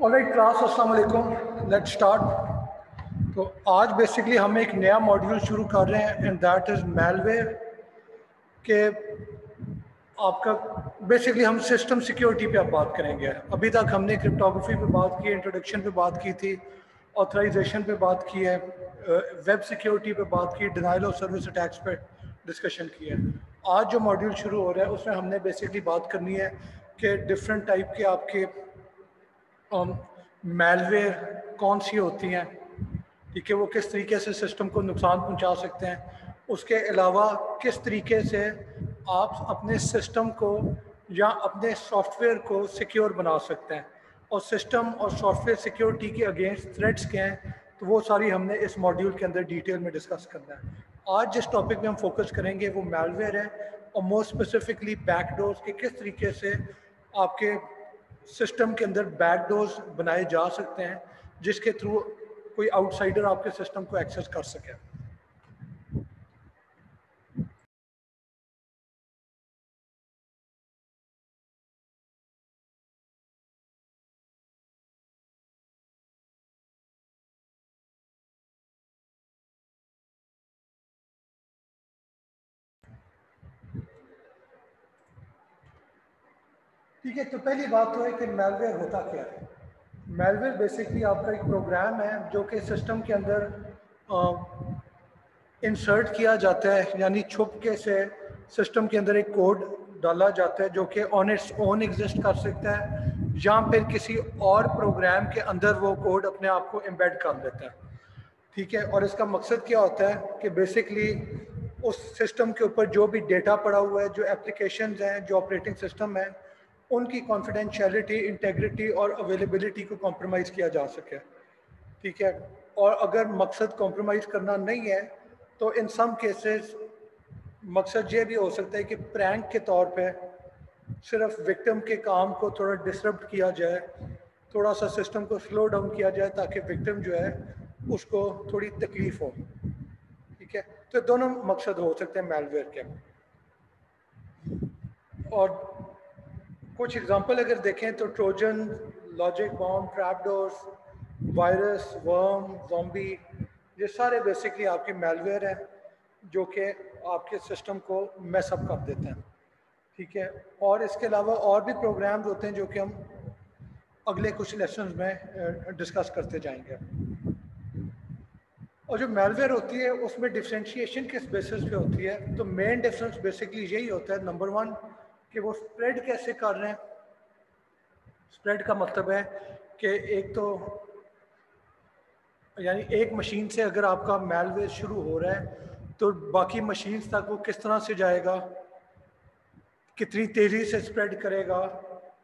Alright class, अस्सलाम वालेकुम। Let's start. तो आज बेसिकली हम एक नया मॉड्यूल शुरू कर रहे हैं एंड दैट इज़ मेलवेयर के आपका बेसिकली हम सिस्टम सिक्योरिटी पे अब बात करेंगे। अभी तक हमने क्रिप्टोग्राफी पे बात की, इंट्रोडक्शन पे बात की थी, ऑथराइजेशन पे बात की है, वेब सिक्योरिटी पे बात की, डिनाइल ऑफ सर्विस अटैक्स पे डिस्कशन की है। आज जो मॉड्यूल शुरू हो रहा है उसमें हमने बेसिकली बात करनी है कि डिफरेंट टाइप के आपके मेलवेयर कौन सी होती हैं, ठीक है, वो किस तरीके से सिस्टम को नुकसान पहुंचा सकते हैं। उसके अलावा किस तरीके से आप अपने सिस्टम को या अपने सॉफ्टवेयर को सिक्योर बना सकते हैं, और सिस्टम और सॉफ्टवेयर सिक्योरिटी के अगेंस्ट थ्रेट्स क्या हैं, तो वो सारी हमने इस मॉड्यूल के अंदर डिटेल में डिस्कस करना है। आज जिस टॉपिक में हम फोकस करेंगे वो मेलवेयर है, और मोर स्पेसिफिकली बैकडोर्स के किस तरीके से आपके सिस्टम के अंदर बैकडोर्स बनाए जा सकते हैं जिसके थ्रू कोई आउटसाइडर आपके सिस्टम को एक्सेस कर सके। ठीक है, तो पहली बात तो है कि मेलवेयर होता क्या है। मेलवेयर बेसिकली आपका एक प्रोग्राम है जो कि सिस्टम के अंदर इंसर्ट किया जाता है, यानी छुप के से सिस्टम के अंदर एक कोड डाला जाता है जो कि ऑन इट्स ओन एग्जिस्ट कर सकता है, या फिर किसी और प्रोग्राम के अंदर वो कोड अपने आप को एम्बेड कर लेता है। ठीक है, और इसका मकसद क्या होता है कि बेसिकली उस सिस्टम के ऊपर जो भी डेटा पड़ा हुआ है, जो एप्लीकेशंस हैं, जो ऑपरेटिंग सिस्टम है, उनकी कॉन्फिडेंशियलिटी, इंटेग्रिटी और अवेलेबिलिटी को कॉम्प्रोमाइज़ किया जा सके। ठीक है, और अगर मकसद कॉम्प्रोमाइज़ करना नहीं है तो इन सम केसेस मकसद ये भी हो सकता है कि प्रैंक के तौर पे सिर्फ विक्टिम के काम को थोड़ा डिसरप्ट किया जाए, थोड़ा सा सिस्टम को स्लो डाउन किया जाए ताकि विक्टिम जो है उसको थोड़ी तकलीफ हो। ठीक है, तो दोनों मकसद हो सकते हैं मेलवेयर के। और कुछ एग्जांपल अगर देखें तो Trojan, logic bomb, trapdoors, virus, worm, zombie, ये सारे बेसिकली आपके मेलवेयर हैं जो कि आपके सिस्टम को मैसअप कर देते हैं। ठीक है, और इसके अलावा और भी प्रोग्राम्स होते हैं जो कि हम अगले कुछ लेसन में डिस्कस करते जाएंगे। और जो मेलवेयर होती है उसमें डिफ्रेंशिएशन किस बेसिस पे होती है, तो मेन डिफरेंस बेसिकली यही होता है, नंबर वन, कि वो स्प्रेड कैसे कर रहे हैं। स्प्रेड का मतलब है कि एक तो यानी एक मशीन से अगर आपका मेलवेयर शुरू हो रहा है तो बाकी मशीन्स तक वो किस तरह से जाएगा, कितनी तेज़ी से स्प्रेड करेगा,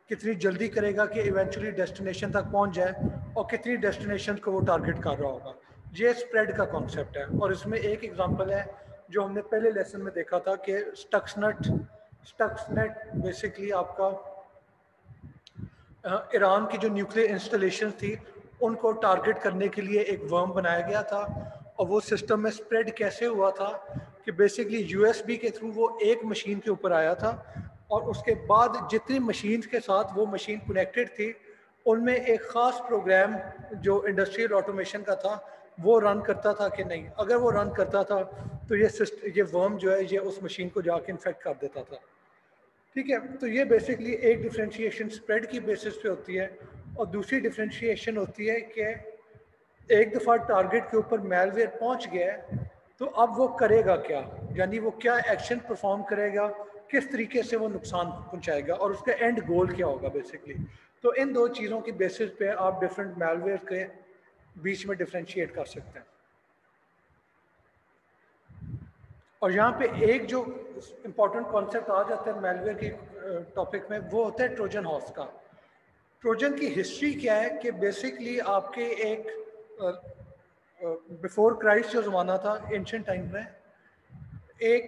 कितनी जल्दी करेगा कि इवेंचुअली डेस्टिनेशन तक पहुंच जाए, और कितनी डेस्टिनेशन को वो टारगेट कर रहा होगा। ये स्प्रेड का कॉन्सेप्ट है। और इसमें एक एग्जांपल है जो हमने पहले लेसन में देखा था कि स्टक्सनेट बेसिकली आपका ईरान की जो न्यूक्लियर इंस्टॉलेशन थी उनको टारगेट करने के लिए एक वर्म बनाया गया था, और वो सिस्टम में स्प्रेड कैसे हुआ था कि बेसिकली यूएसबी के थ्रू वो एक मशीन के ऊपर आया था, और उसके बाद जितनी मशीन के साथ वो मशीन कनेक्टेड थी उनमें एक ख़ास प्रोग्राम जो इंडस्ट्रियल ऑटोमेशन का था वो रन करता था कि नहीं। अगर वो रन करता था तो ये वर्म जो है ये उस मशीन को जाके इन्फेक्ट कर देता था। ठीक है, तो ये बेसिकली एक डिफ्रेंशिएशन स्प्रेड की बेसिस पे होती है, और दूसरी डिफ्रेंशिएशन होती है कि एक दफ़ा टारगेट के ऊपर मेलवेयर पहुंच गया है तो अब वो करेगा क्या, यानी वो क्या एक्शन परफॉर्म करेगा, किस तरीके से वो नुकसान पहुंचाएगा, और उसका एंड गोल क्या होगा बेसिकली। तो इन दो चीज़ों की बेसिस पे आप डिफरेंट मेलवेयर के बीच में डिफ्रेंशिएट कर सकते हैं। और यहाँ पे एक जो इम्पोर्टेंट कॉन्सेप्ट आ जाता है मेलवेयर के टॉपिक में, वो होता है ट्रोजन हॉर्स का। ट्रोजन की हिस्ट्री क्या है कि बेसिकली आपके एक बिफोर क्राइस्ट जो ज़माना था एंशिएंट टाइम में, एक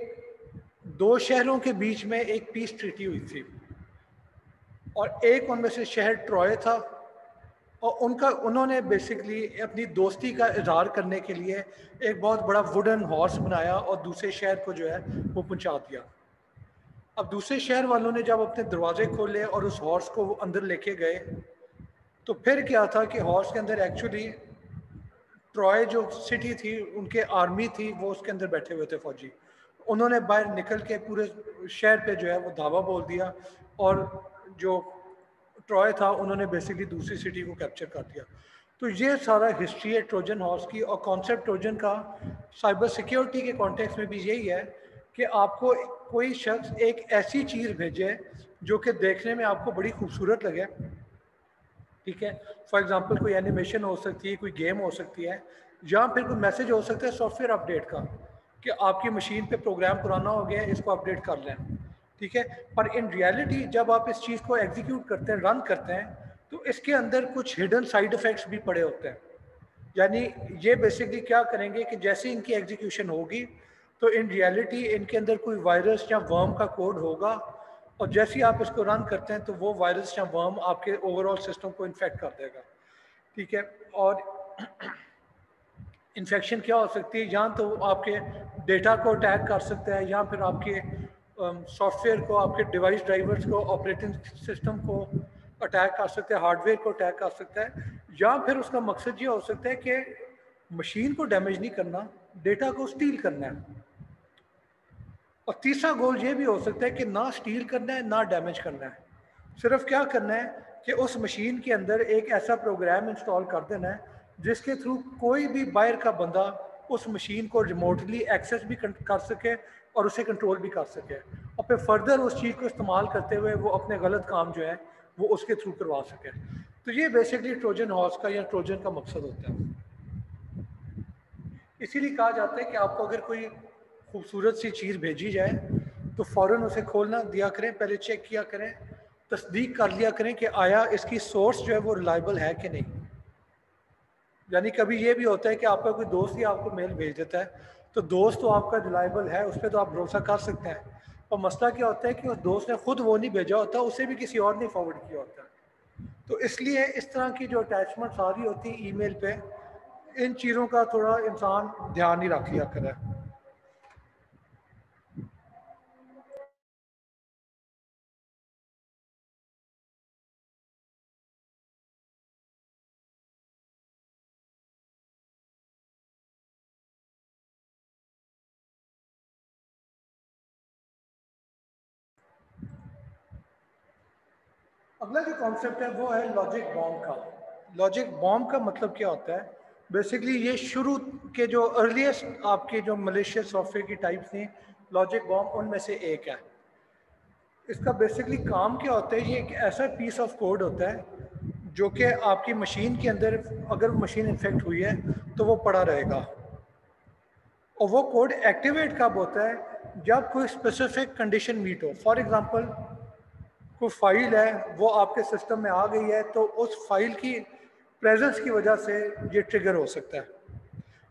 दो शहरों के बीच में एक पीस ट्रीटी हुई थी, और एक उनमें से शहर ट्रॉय था, और उन्होंने बेसिकली अपनी दोस्ती का इजहार करने के लिए एक बहुत बड़ा वुडन हॉर्स बनाया और दूसरे शहर को जो है वो पहुंचा दिया। अब दूसरे शहर वालों ने जब अपने दरवाजे खोले और उस हॉर्स को वो अंदर लेके गए तो फिर क्या था कि हॉर्स के अंदर एक्चुअली ट्रॉय जो सिटी थी उनके आर्मी थी, वो उसके अंदर बैठे हुए थे फौजी। उन्होंने बाहर निकल के पूरे शहर पे जो है वो धावा बोल दिया, और जो ट्रॉय था उन्होंने बेसिकली दूसरी सिटी को कैप्चर कर दिया। तो ये सारा हिस्ट्री है ट्रोजन हॉर्स की, और कॉन्सेप्ट ट्रोजन का साइबर सिक्योरिटी के कॉन्टेक्स्ट में भी यही है कि आपको कोई शख्स एक ऐसी चीज़ भेजे जो कि देखने में आपको बड़ी खूबसूरत लगे, ठीक है। फॉर एग्जांपल कोई एनिमेशन हो सकती है, कोई गेम हो सकती है, या फिर कोई मैसेज हो सकता है सॉफ्टवेयर अपडेट का कि आपकी मशीन पे प्रोग्राम पुराना हो गया है, इसको अपडेट कर लें, ठीक है। पर इन रियलिटी जब आप इस चीज़ को एग्जीक्यूट करते हैं, रन करते हैं, तो इसके अंदर कुछ हिडन साइड इफ़ेक्ट्स भी पड़े होते हैं। यानी ये बेसिकली क्या करेंगे कि जैसे इनकी एग्जीक्यूशन होगी तो इन रियलिटी इनके अंदर कोई वायरस या वर्म का कोड होगा, और जैसे ही आप इसको रन करते हैं तो वो वायरस या वर्म आपके ओवरऑल सिस्टम को इन्फेक्ट कर देगा, ठीक है। और इन्फेक्शन क्या हो सकती है, या तो आपके डेटा को अटैक कर सकता है, या फिर आपके सॉफ्टवेयर को, आपके डिवाइस ड्राइवर्स को, ऑपरेटिंग सिस्टम को अटैक कर सकता है, हार्डवेयर को अटैक कर सकता है, या फिर उसका मकसद ये हो सकता है कि मशीन को डैमेज नहीं करना, डेटा को स्टील करना है। और तीसरा गोल ये भी हो सकता है कि ना स्टील करना है ना डैमेज करना है, सिर्फ क्या करना है कि उस मशीन के अंदर एक ऐसा प्रोग्राम इंस्टॉल कर देना है जिसके थ्रू कोई भी बाहर का बंदा उस मशीन को रिमोटली एक्सेस भी कर सके और उसे कंट्रोल भी कर सके, और फिर फर्दर उस चीज़ को इस्तेमाल करते हुए वो अपने गलत काम जो है वो उसके थ्रू करवा सके। तो ये बेसिकली ट्रोजन हॉर्स का या ट्रोजन का मकसद होता है। इसीलिए कहा जाता है कि आपको अगर कोई खूबसूरत सी चीज़ भेजी जाए तो फ़ौरन उसे खोलना दिया करें, पहले चेक किया करें, तस्दीक कर लिया करें कि आया इसकी सोर्स जो है वो रिलायबल है कि नहीं। यानी कभी ये भी होता है कि आपका कोई दोस्त ही आपको मेल भेज देता है, तो दोस्त तो आपका रिलायबल है, उस पर तो आप भरोसा कर सकते हैं, और मसला क्या होता है कि उस दोस्त ने खुद वो नहीं भेजा होता, उसे भी किसी और ने फॉरवर्ड किया होता है। तो इसलिए इस तरह की जो अटैचमेंट सारी होती है ईमेल पे, इन चीज़ों का थोड़ा इंसान ध्यान ही रख लिया करे। अगला जो कॉन्सेप्ट है वो है लॉजिक बॉम्ब का। लॉजिक बॉम्ब का मतलब क्या होता है, बेसिकली ये शुरू के जो अर्लीस्ट आपके जो मलेशियस सॉफ्टवेयर की टाइप थी, लॉजिक बॉम्ब उनमें से एक है। इसका बेसिकली काम क्या होता है, ये एक ऐसा पीस ऑफ कोड होता है जो कि आपकी मशीन के अंदर, अगर मशीन इन्फेक्ट हुई है तो वो पड़ा रहेगा, और वो कोड एक्टिवेट कब होता है, जब कोई स्पेसिफिक कंडीशन मीट हो। फॉर एग्जांपल कोई फाइल है वो आपके सिस्टम में आ गई है, तो उस फाइल की प्रेजेंस की वजह से ये ट्रिगर हो सकता है,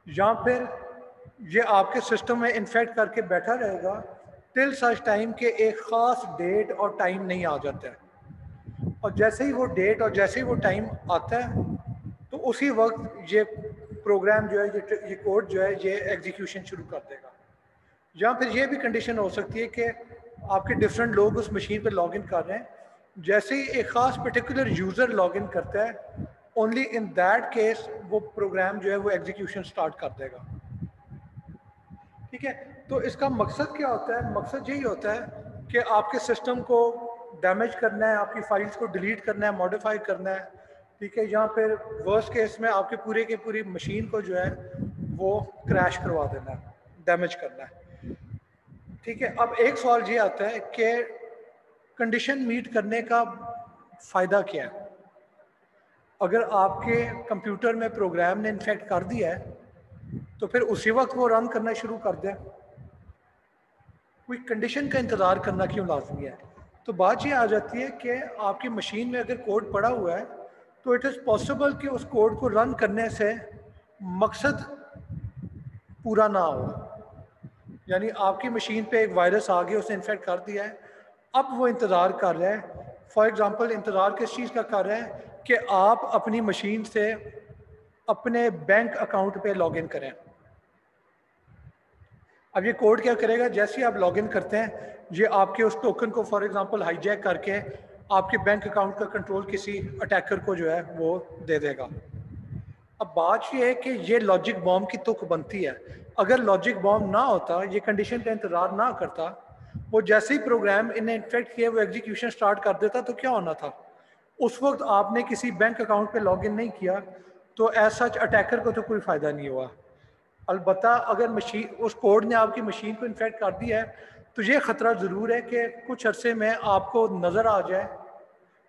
या फिर ये आपके सिस्टम में इन्फेक्ट करके बैठा रहेगा टिल सच टाइम के एक ख़ास डेट और टाइम नहीं आ जाता है, और जैसे ही वो डेट और जैसे ही वो टाइम आता है तो उसी वक्त ये प्रोग्राम जो है, ये कोड जो है ये एग्जीक्यूशन शुरू कर देगा। या फिर ये भी कंडीशन हो सकती है कि आपके डिफरेंट लोग उस मशीन पर लॉगिन कर रहे हैं, जैसे ही एक ख़ास पर्टिकुलर यूज़र लॉगिन करता है, ओनली इन दैट केस वो प्रोग्राम जो है वो एग्जीक्यूशन स्टार्ट कर देगा, ठीक है। तो इसका मकसद क्या होता है, मकसद यही होता है कि आपके सिस्टम को डैमेज करना है, आपकी फाइल्स को डिलीट करना है, मॉडिफाई करना है, ठीक है, या फिर वर्स्ट केस में आपके पूरे के पूरी मशीन को जो है वो क्रैश करवा देना है, डैमेज करना है, ठीक है। अब एक सवाल ये आता है कि कंडीशन मीट करने का फ़ायदा क्या है। अगर आपके कंप्यूटर में प्रोग्राम ने इन्फेक्ट कर दिया है तो फिर उसी वक्त वो रन करना शुरू कर दें, कोई कंडीशन का इंतज़ार करना क्यों लाजमी है। तो बात ये आ जाती है कि आपकी मशीन में अगर कोड पड़ा हुआ है तो इट इज़ पॉसिबल कि उस कोड को रन करने से मकसद पूरा ना हो। यानी आपकी मशीन पे एक वायरस आ गया, उसने इन्फेक्ट कर दिया है, अब वो इंतज़ार कर रहा है, फॉर एग्ज़ाम्पल इंतज़ार किस चीज़ का कर रहा है कि आप अपनी मशीन से अपने बैंक अकाउंट पे लॉगिन करें। अब ये कोड क्या करेगा, जैसे ही आप लॉगिन करते हैं ये आपके उस टोकन को फॉर एग्जांपल हाईजैक करके आपके बैंक अकाउंट का कंट्रोल किसी अटैकर को जो है वो दे देगा। अब बात ये है कि ये लॉजिक बॉम्ब की तुक बनती है। अगर लॉजिक बॉम्ब ना होता, ये कंडीशन का इंतजार ना करता, वो जैसे ही प्रोग्राम इन्हें इन्फेक्ट किया वो एग्जीक्यूशन स्टार्ट कर देता, तो क्या होना था? उस वक्त आपने किसी बैंक अकाउंट पे लॉगिन नहीं किया तो एज सच अटैकर को तो कोई फ़ायदा नहीं हुआ। अलबत्ता अगर मशीन, उस कोड ने आपकी मशीन को इन्फेक्ट कर दिया है, तो ये ख़तरा ज़रूर है कि कुछ अरसे में आपको नज़र आ जाए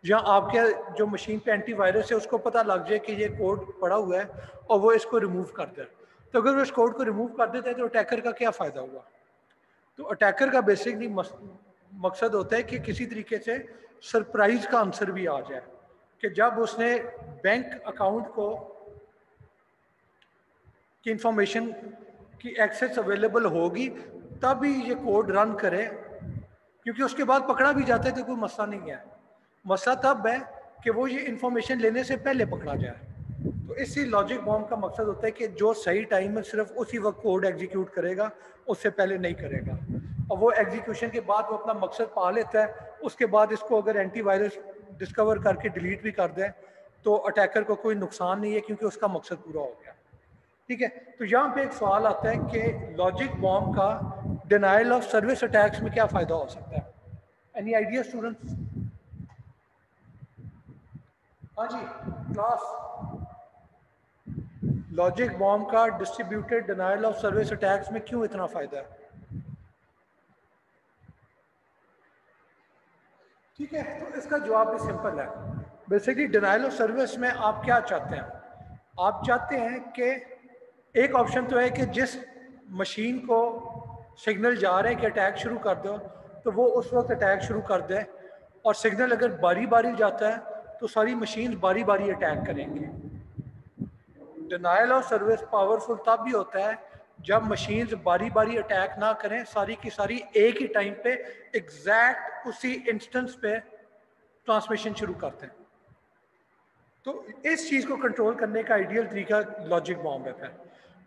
या आपके जो मशीन पे एंटीवायरस है उसको पता लग जाए कि ये कोड पड़ा हुआ है और वो इसको रिमूव कर दे। तो अगर वो इस कोड को रिमूव कर देते हैं तो अटैकर का क्या फ़ायदा हुआ? तो अटैकर का बेसिकली मकसद होता है कि किसी तरीके से सरप्राइज का आंसर भी आ जाए, कि जब उसने बैंक अकाउंट को की इंफॉर्मेशन की एक्सेस अवेलेबल होगी तभी ये कोड रन करे, क्योंकि उसके बाद पकड़ा भी जाता है तो कोई मसला नहीं है। मसला तब है कि वो ये इंफॉर्मेशन लेने से पहले पकड़ा जाए। तो इसी लॉजिक बॉम्ब का मकसद होता है कि जो सही टाइम में सिर्फ उसी वक्त कोड एग्जीक्यूट करेगा, उससे पहले नहीं करेगा। और वो एग्जीक्यूशन के बाद वो अपना मकसद पा लेता है। उसके बाद इसको अगर एंटीवायरस डिस्कवर करके डिलीट भी कर दे तो अटैकर को कोई नुकसान नहीं है, क्योंकि उसका मकसद पूरा हो गया। ठीक है, तो यहाँ पे एक सवाल आता है कि लॉजिक बॉम्ब का डिनाइल ऑफ सर्विस अटैक्स में क्या फ़ायदा हो सकता है? Any idea students? हाँ जी क्लास, लॉजिक बॉम्ब का distributed denial of service attacks में क्यों इतना फ़ायदा है? ठीक है, तो इसका जवाब भी सिंपल है। बेसिकली डिनाइल ऑफ सर्विस में आप क्या चाहते हैं? आप चाहते हैं कि एक ऑप्शन तो है कि जिस मशीन को सिग्नल जा रहा है कि अटैक शुरू कर दो, तो वो उस वक्त अटैक शुरू कर दे, और सिग्नल अगर बारी बारी जाता है तो सारी मशीन बारी बारी अटैक करेंगी। डिनाइल ऑफ सर्विस पावरफुल तब भी होता है जब मशीन्स बारी बारी अटैक ना करें, सारी की सारी एक ही टाइम पे एग्जैक्ट उसी इंस्टेंस पे ट्रांसमिशन शुरू करते हैं। तो इस चीज़ को कंट्रोल करने का आइडियल तरीका लॉजिक बॉम्ब है फिर,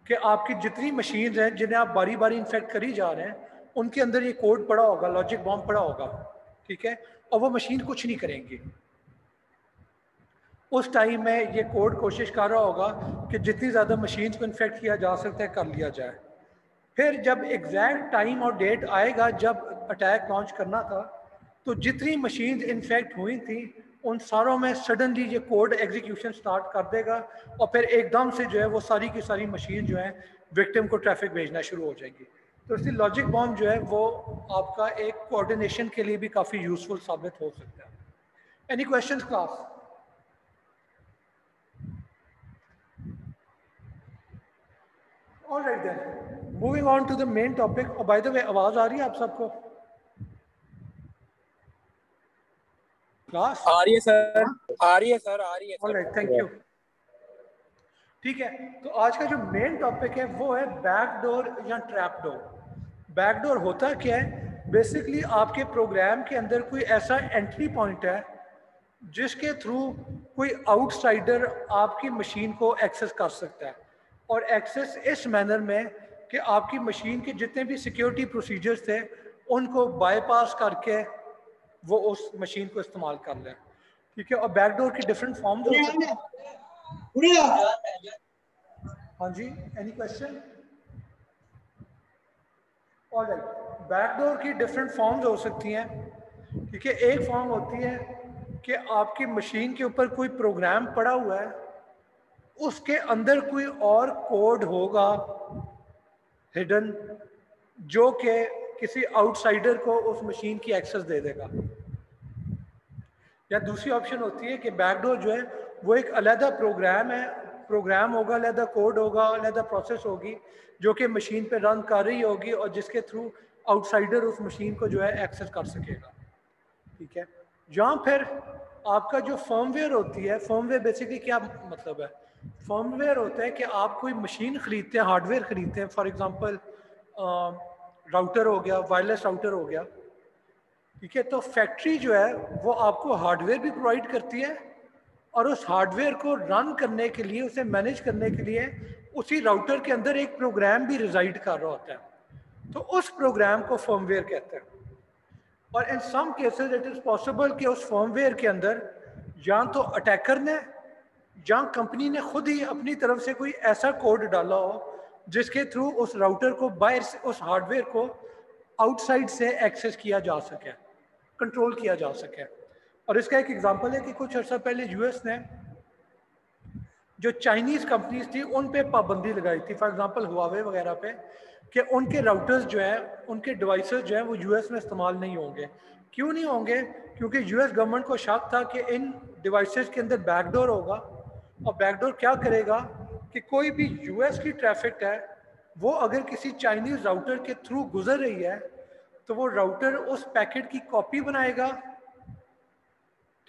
कि आपकी जितनी मशीन्स हैं जिन्हें आप बारी बारी इन्फेक्ट करी जा रहे हैं, उनके अंदर ये कोड पड़ा होगा, लॉजिक बॉम्ब पड़ा होगा। ठीक है, और वो मशीन कुछ नहीं करेंगी। उस टाइम में ये कोड कोशिश कर रहा होगा कि जितनी ज़्यादा मशीन्स को इन्फेक्ट किया जा सकता है कर लिया जाए। फिर जब एग्जैक्ट टाइम और डेट आएगा जब अटैक लॉन्च करना था, तो जितनी मशीन्स इन्फेक्ट हुई थी उन सारों में सडनली ये कोड एग्जीक्यूशन स्टार्ट कर देगा, और फिर एकदम से जो है वो सारी की सारी मशीन जो है विक्टिम को ट्रैफिक भेजना शुरू हो जाएगी। तो इसलिए लॉजिक बॉम्ब जो है वो आपका एक कोऑर्डिनेशन के लिए भी काफ़ी यूजफुल साबित हो सकता है। Any questions class? Alright then, moving on to the main topic. और बाय द वे, आवाज आ रही है आप सबको? क्लास आ रही है सर, आ रही है सर, आ रही है सर। Alright, thank you. ठीक है, तो आज का जो मेन टॉपिक है वो है बैकडोर या ट्रैप डोर। बैकडोर होता क्या है? बेसिकली आपके प्रोग्राम के अंदर कोई ऐसा एंट्री पॉइंट है जिसके थ्रू कोई आउटसाइडर आपकी मशीन को एक्सेस कर सकता है, और एक्सेस इस मैनर में कि आपकी मशीन के जितने भी सिक्योरिटी प्रोसीजर्स थे उनको बाईपास करके वो उस मशीन को इस्तेमाल कर लें। ठीक है, और बैकडोर की डिफरेंट फॉर्म्स हो सकती हैं। हाँ जी, एनी क्वेश्चन? ऑलराइट, बैकडोर की डिफरेंट फॉर्म्स हो सकती हैं। ठीक है, एक फॉर्म होती है कि आपकी मशीन के ऊपर कोई प्रोग्राम पड़ा हुआ है, उसके अंदर कोई और कोड होगा हिडन, जो कि किसी आउटसाइडर को उस मशीन की एक्सेस दे देगा। या दूसरी ऑप्शन होती है कि बैकडोर जो है वो एक अलहदा प्रोग्राम है, प्रोग्राम होगा, अलहदा कोड होगा, अलहदा प्रोसेस होगी जो कि मशीन पे रन कर रही होगी और जिसके थ्रू आउटसाइडर उस मशीन को जो है एक्सेस कर सकेगा। ठीक है, जहाँ फिर आपका जो फर्मवेयर होती है, फर्मवेयर बेसिकली क्या मतलब है? फर्मवेयर होता है कि आप कोई मशीन खरीदते हैं, हार्डवेयर खरीदते हैं, फॉर एग्जांपल राउटर हो गया, वायरलेस राउटर हो गया। ठीक है, तो फैक्ट्री जो है वो आपको हार्डवेयर भी प्रोवाइड करती है, और उस हार्डवेयर को रन करने के लिए, उसे मैनेज करने के लिए उसी राउटर के अंदर एक प्रोग्राम भी रिजाइड कर रहा होता है। तो उस प्रोग्राम को फर्मवेयर कहते हैं। और in some cases it is possible कि उस फर्मवेयर के अंदर या तो अटैकर ने या कंपनी ने खुद ही अपनी तरफ से कोई ऐसा कोड डाला हो जिसके थ्रू उस राउटर को बाहर से उस हार्डवेयर को आउटसाइड से एक्सेस किया जा सके, कंट्रोल किया जा सके। और इसका एक एग्जांपल है कि कुछ अर्सा पहले यूएस ने जो चाइनीज़ कंपनीज थी उन पे पाबंदी लगाई थी, फॉर एग्जांपल हुआवे वगैरह पे, कि उनके राउटर्स जो है, उनके डिवाइसेस जो है वो यूएस में इस्तेमाल नहीं होंगे। क्यों नहीं होंगे? क्योंकि यूएस गवर्नमेंट को शक था कि इन डिवाइसेस के अंदर बैकडोर होगा, और बैकडोर क्या करेगा कि कोई भी यूएस की ट्रैफिक है वो अगर किसी चाइनीज़ राउटर के थ्रू गुजर रही है तो वो राउटर उस पैकेट की कॉपी बनाएगा,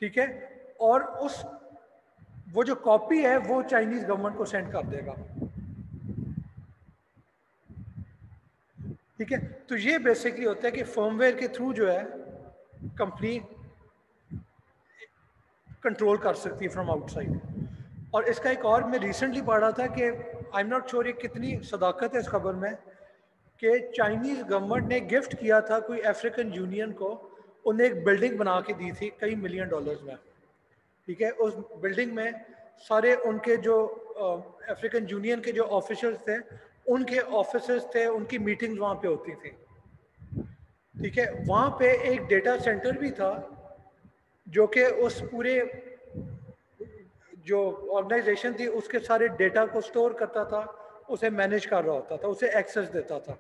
ठीक है, और उस वो जो कॉपी है वो चाइनीज़ गवर्नमेंट को सेंड कर देगा, ठीक है। तो ये बेसिकली होता है कि फर्मवेयर के थ्रू जो है कंपनी कंट्रोल कर सकती है फ्रॉम आउटसाइड। और इसका एक और मैं रिसेंटली पढ़ रहा था कि आई एम नॉट श्योर ये कितनी सदाकत है इस खबर में, कि चाइनीज़ गवर्नमेंट ने गिफ्ट किया था कोई अफ्रीकन यूनियन को, उन्हें एक बिल्डिंग बना के दी थी कई मिलियन डॉलर्स में, ठीक है। उस बिल्डिंग में सारे उनके जो अफ्रीकन यूनियन के जो ऑफिसर्स थे उनके ऑफिसेस थे, उनकी मीटिंग्स वहाँ पे होती थी, ठीक है। वहाँ पे एक डेटा सेंटर भी था जो कि उस पूरे जो ऑर्गेनाइजेशन थी उसके सारे डेटा को स्टोर करता था, उसे मैनेज कर रहा होता था, उसे एक्सेस देता था।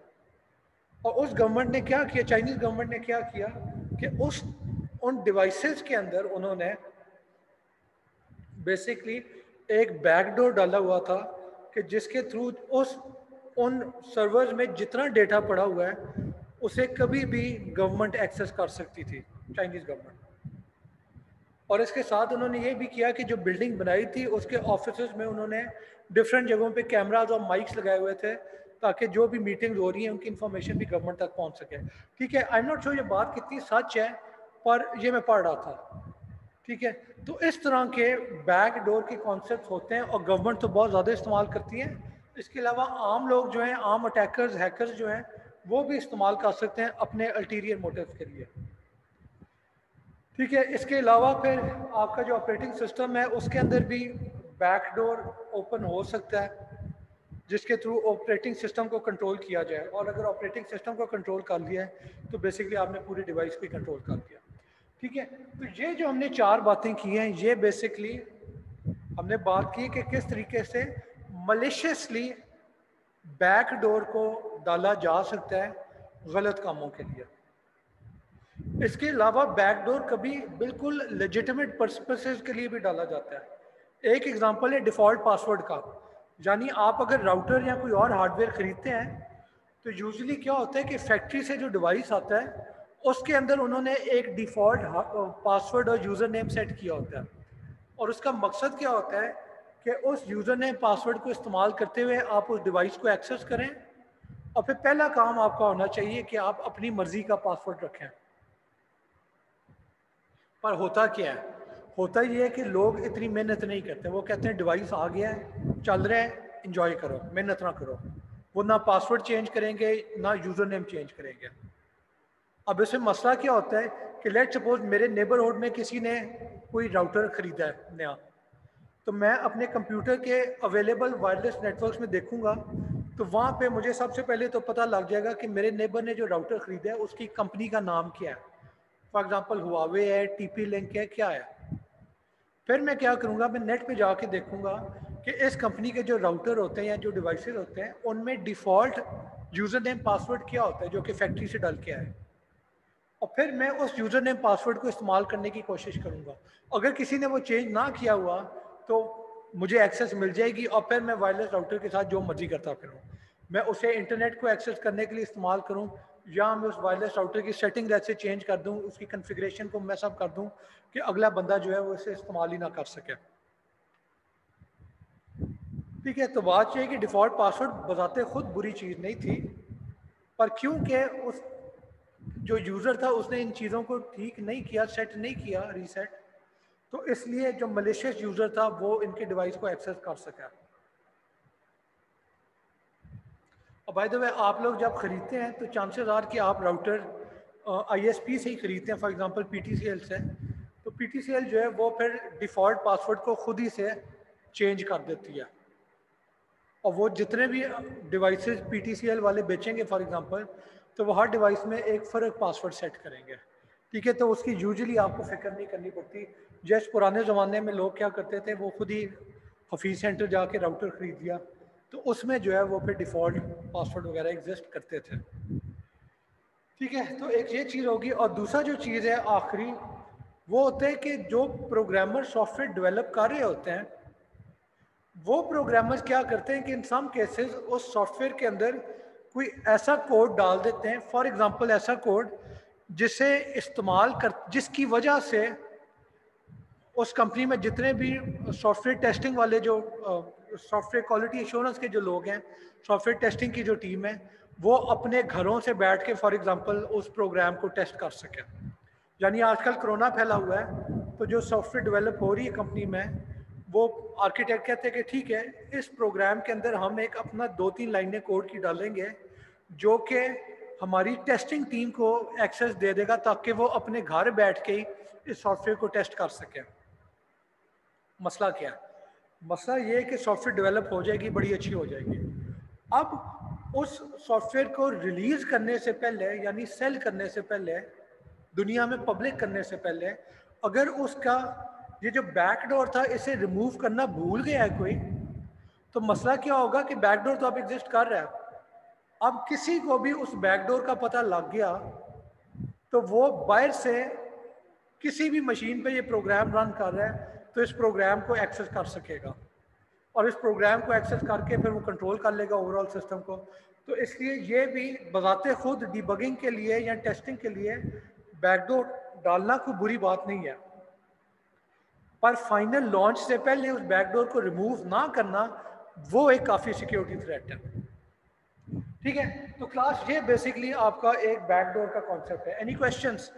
और उस गवर्नमेंट ने क्या किया, चाइनीज गवर्नमेंट ने क्या किया कि उन डिवाइसेस के अंदर उन्होंने बेसिकली एक बैकडोर डाला हुआ था कि जिसके थ्रू उन सर्वर्स में जितना डेटा पड़ा हुआ है उसे कभी भी गवर्नमेंट एक्सेस कर सकती थी, चाइनीज गवर्नमेंट। और इसके साथ उन्होंने ये भी किया कि जो बिल्डिंग बनाई थी उसके ऑफिस में उन्होंने डिफरेंट जगहों पे कैमराज और माइक्स लगाए हुए थे ताकि जो भी मीटिंग हो रही है उनकी इंफॉर्मेशन भी गवर्नमेंट तक पहुंच सके, ठीक है। आई एम नॉट श्योर ये बात कितनी सच है, पर ये मैं पढ़ रहा था, ठीक है। तो इस तरह के बैक डोर के कॉन्सेप्ट होते हैं और गवर्नमेंट तो बहुत ज़्यादा इस्तेमाल करती है। इसके अलावा आम लोग जो हैं, आम अटैकर्स, हैकर्स जो हैं, वो भी इस्तेमाल कर सकते हैं अपने अल्टीरियर मोटिव्स के लिए, ठीक है। इसके अलावा फिर आपका जो ऑपरेटिंग सिस्टम है उसके अंदर भी बैकडोर ओपन हो सकता है जिसके थ्रू ऑपरेटिंग सिस्टम को कंट्रोल किया जाए। और अगर ऑपरेटिंग सिस्टम को कंट्रोल कर लिया है तो बेसिकली आपने पूरी डिवाइस को कंट्रोल कर दिया, ठीक है। तो ये जो हमने 4 बातें की हैं, ये बेसिकली हमने बात की कि किस तरीके से मलिशियसली बैकडोर को डाला जा सकता है गलत कामों के लिए। इसके अलावा बैकडोर कभी बिल्कुल लेजिटिमेट पर्पसेस के लिए भी डाला जाता है। एक एग्जांपल है डिफ़ॉल्ट पासवर्ड का, यानी आप अगर राउटर या कोई और हार्डवेयर ख़रीदते हैं तो यूजुअली क्या होता है कि फैक्ट्री से जो डिवाइस आता है उसके अंदर उन्होंने एक डिफ़ॉल्ट पासवर्ड और यूज़र नेम सेट किया होता है, और उसका मकसद क्या होता है कि उस यूज़र नेम पासवर्ड को इस्तेमाल करते हुए आप उस डिवाइस को एक्सेस करें, और फिर पहला काम आपका होना चाहिए कि आप अपनी मर्ज़ी का पासवर्ड रखें। पर होता क्या है, होता ये है कि लोग इतनी मेहनत नहीं करते, वो कहते हैं डिवाइस आ गया है, चल रहा है, इंजॉय करो, मेहनत ना करो। वो ना पासवर्ड चेंज करेंगे ना यूज़र नेम चेंज करेंगे। अब इसमें मसला क्या होता है कि लेट सपोज मेरे नेबरहुड में किसी ने कोई राउटर ख़रीदा है नया, तो मैं अपने कंप्यूटर के अवेलेबल वायरलेस नेटवर्क्स में देखूंगा तो वहाँ पे मुझे सबसे पहले तो पता लग जाएगा कि मेरे नेबर ने जो राउटर ख़रीदा है उसकी कंपनी का नाम क्या है। फॉर एग्जांपल हुआवे है, टीपी लिंक है, क्या है। फिर मैं क्या करूँगा, मैं नेट पे जाके देखूंगा कि इस कंपनी के जो राउटर होते हैं या जो डिवाइसेस होते हैं उनमें डिफ़ॉल्ट यूज़र नेम पासवर्ड क्या होता है जो कि फैक्ट्री से डल के आए, और फिर मैं उस यूज़र नेम पासवर्ड को इस्तेमाल करने की कोशिश करूँगा। अगर किसी ने वो चेंज ना किया हुआ तो मुझे एक्सेस मिल जाएगी, और फिर मैं वायरलेस राउटर के साथ जो मर्जी करता फिरूँ। मैं उसे इंटरनेट को एक्सेस करने के लिए इस्तेमाल करूँ, या मैं उस वायरलेस राउटर की सेटिंग ऐसे चेंज कर दूँ, उसकी कन्फिग्रेशन को मैं सब कर दूँ कि अगला बंदा जो है वो इसे इस्तेमाल ही ना कर सके, ठीक है। तो बात यह है कि डिफ़ॉल्ट पासवर्ड बजाते खुद बुरी चीज़ नहीं थी, पर क्योंकि उस जो यूज़र था उसने इन चीज़ों को ठीक नहीं किया, सेट नहीं किया रीसेट, तो इसलिए जो मलिशियस यूज़र था वो इनके डिवाइस को एक्सेस कर सका। और बाय द वे आप लोग जब ख़रीदते हैं तो चांसेस आर कि आप राउटर ISP से ही खरीदते हैं, फॉर एग्जांपल PTCL से, तो PTCL जो है वो फिर डिफ़ॉल्ट पासवर्ड को खुद ही से चेंज कर देती है। और वो जितने भी डिवाइसेस PTCL वाले बेचेंगे फॉर एग्जांपल, तो वो हर डिवाइस में एक फ़र्क पासवर्ड सेट करेंगे। ठीक है, तो उसकी यूजुअली आपको फिक्र नहीं करनी पड़ती। जैसे पुराने ज़माने में लोग क्या करते थे, वो खुद ही हफीज़ सेंटर जाके राउटर ख़रीद लिया, तो उसमें जो है वो फिर डिफ़ॉल्ट पासवर्ड वगैरह एग्जिस्ट करते थे। ठीक है, तो एक ये चीज़ होगी। और दूसरा जो चीज़ है आखिरी, वो होता है कि जो प्रोग्रामर सॉफ्टवेयर डेवलप कर रहे होते हैं, वो प्रोग्रामर्स क्या करते हैं कि इन सम केसेस उस सॉफ्टवेयर के अंदर कोई ऐसा कोड डाल देते हैं, फॉर एग्जांपल ऐसा कोड जिसे इस्तेमाल कर, जिसकी वजह से उस कंपनी में जितने भी सॉफ्टवेयर टेस्टिंग वाले जो सॉफ्टवेयर क्वालिटी एश्योरेंस के जो लोग हैं, सॉफ्टवेयर टेस्टिंग की जो टीम है, वो अपने घरों से बैठ के फॉर एग्जांपल उस प्रोग्राम को टेस्ट कर सकें। यानी आजकल कोरोना फैला हुआ है, तो जो सॉफ्टवेयर डेवलप हो रही है कंपनी में, वो आर्किटेक्ट कहते हैं कि ठीक है, इस प्रोग्राम के अंदर हम एक अपना 2-3 लाइनें कोड की डालेंगे जो कि हमारी टेस्टिंग टीम को एक्सेस दे देगा, ताकि वो अपने घर बैठ के ही इस सॉफ्टवेयर को टेस्ट कर सकें। मसला क्या है? मसला ये है कि सॉफ्टवेयर डेवलप हो जाएगी, बड़ी अच्छी हो जाएगी। अब उस सॉफ्टवेयर को रिलीज़ करने से पहले, यानी सेल करने से पहले, दुनिया में पब्लिक करने से पहले, अगर उसका ये जो बैकडोर था इसे रिमूव करना भूल गया है कोई, तो मसला क्या होगा कि बैकडोर तो अब एग्जिस्ट कर रहा है। अब किसी को भी उस बैकडोर का पता लग गया तो वो बाहर से किसी भी मशीन पे ये प्रोग्राम रन कर रहा है, तो इस प्रोग्राम को एक्सेस कर सकेगा और इस प्रोग्राम को एक्सेस करके फिर वो कंट्रोल कर लेगा ओवरऑल सिस्टम को। तो इसलिए ये भी बज़ाते खुद डिबगिंग के लिए या टेस्टिंग के लिए बैकडोर डालना कोई बुरी बात नहीं है, पर फाइनल लॉन्च से पहले उस बैकडोर को रिमूव ना करना, वो एक काफ़ी सिक्योरिटी थ्रेट है। ठीक है, तो क्लास ये बेसिकली आपका एक बैकडोर का कॉन्सेप्ट है। Any questions?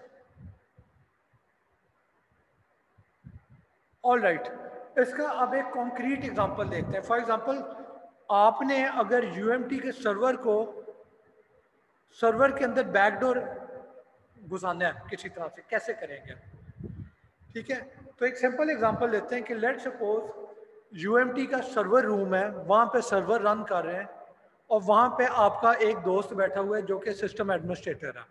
ऑल राइट, इसका अब एक कॉन्क्रीट एग्जांपल देखते हैं। फॉर एग्जांपल, आपने अगर यूएमटी के सर्वर के अंदर बैकडोर घुसाना है किसी तरह से, कैसे करेंगे? ठीक है, तो एक सिंपल एग्जांपल लेते हैं कि लेट्स सपोज यूएमटी का सर्वर रूम है, वहाँ पे सर्वर रन कर रहे हैं और वहाँ पे आपका एक दोस्त बैठा हुआ है जो कि सिस्टम एडमिनिस्ट्रेटर है।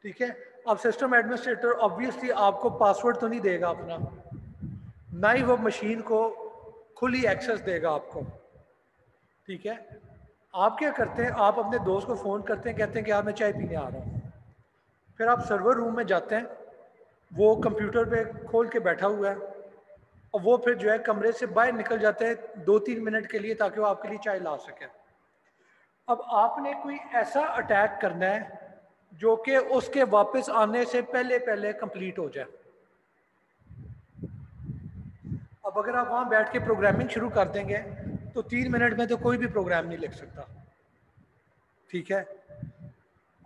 ठीक है, अब सिस्टम एडमिनिस्ट्रेटर ऑब्वियसली आपको पासवर्ड तो नहीं देगा अपना, ना ही वो मशीन को खुली एक्सेस देगा आपको। ठीक है, आप क्या करते हैं, आप अपने दोस्त को फ़ोन करते हैं, कहते हैं कि यार मैं चाय पीने आ रहा हूँ। फिर आप सर्वर रूम में जाते हैं, वो कंप्यूटर पे खोल के बैठा हुआ है और वो फिर जो है कमरे से बाहर निकल जाते हैं 2-3 मिनट के लिए, ताकि वो आपके लिए चाय ला सके। अब आपने कोई ऐसा अटैक करना है जो कि उसके वापस आने से पहले पहले कंप्लीट हो जाए। अब अगर आप वहाँ बैठ के प्रोग्रामिंग शुरू कर देंगे तो 3 मिनट में तो कोई भी प्रोग्राम नहीं लिख सकता। ठीक है,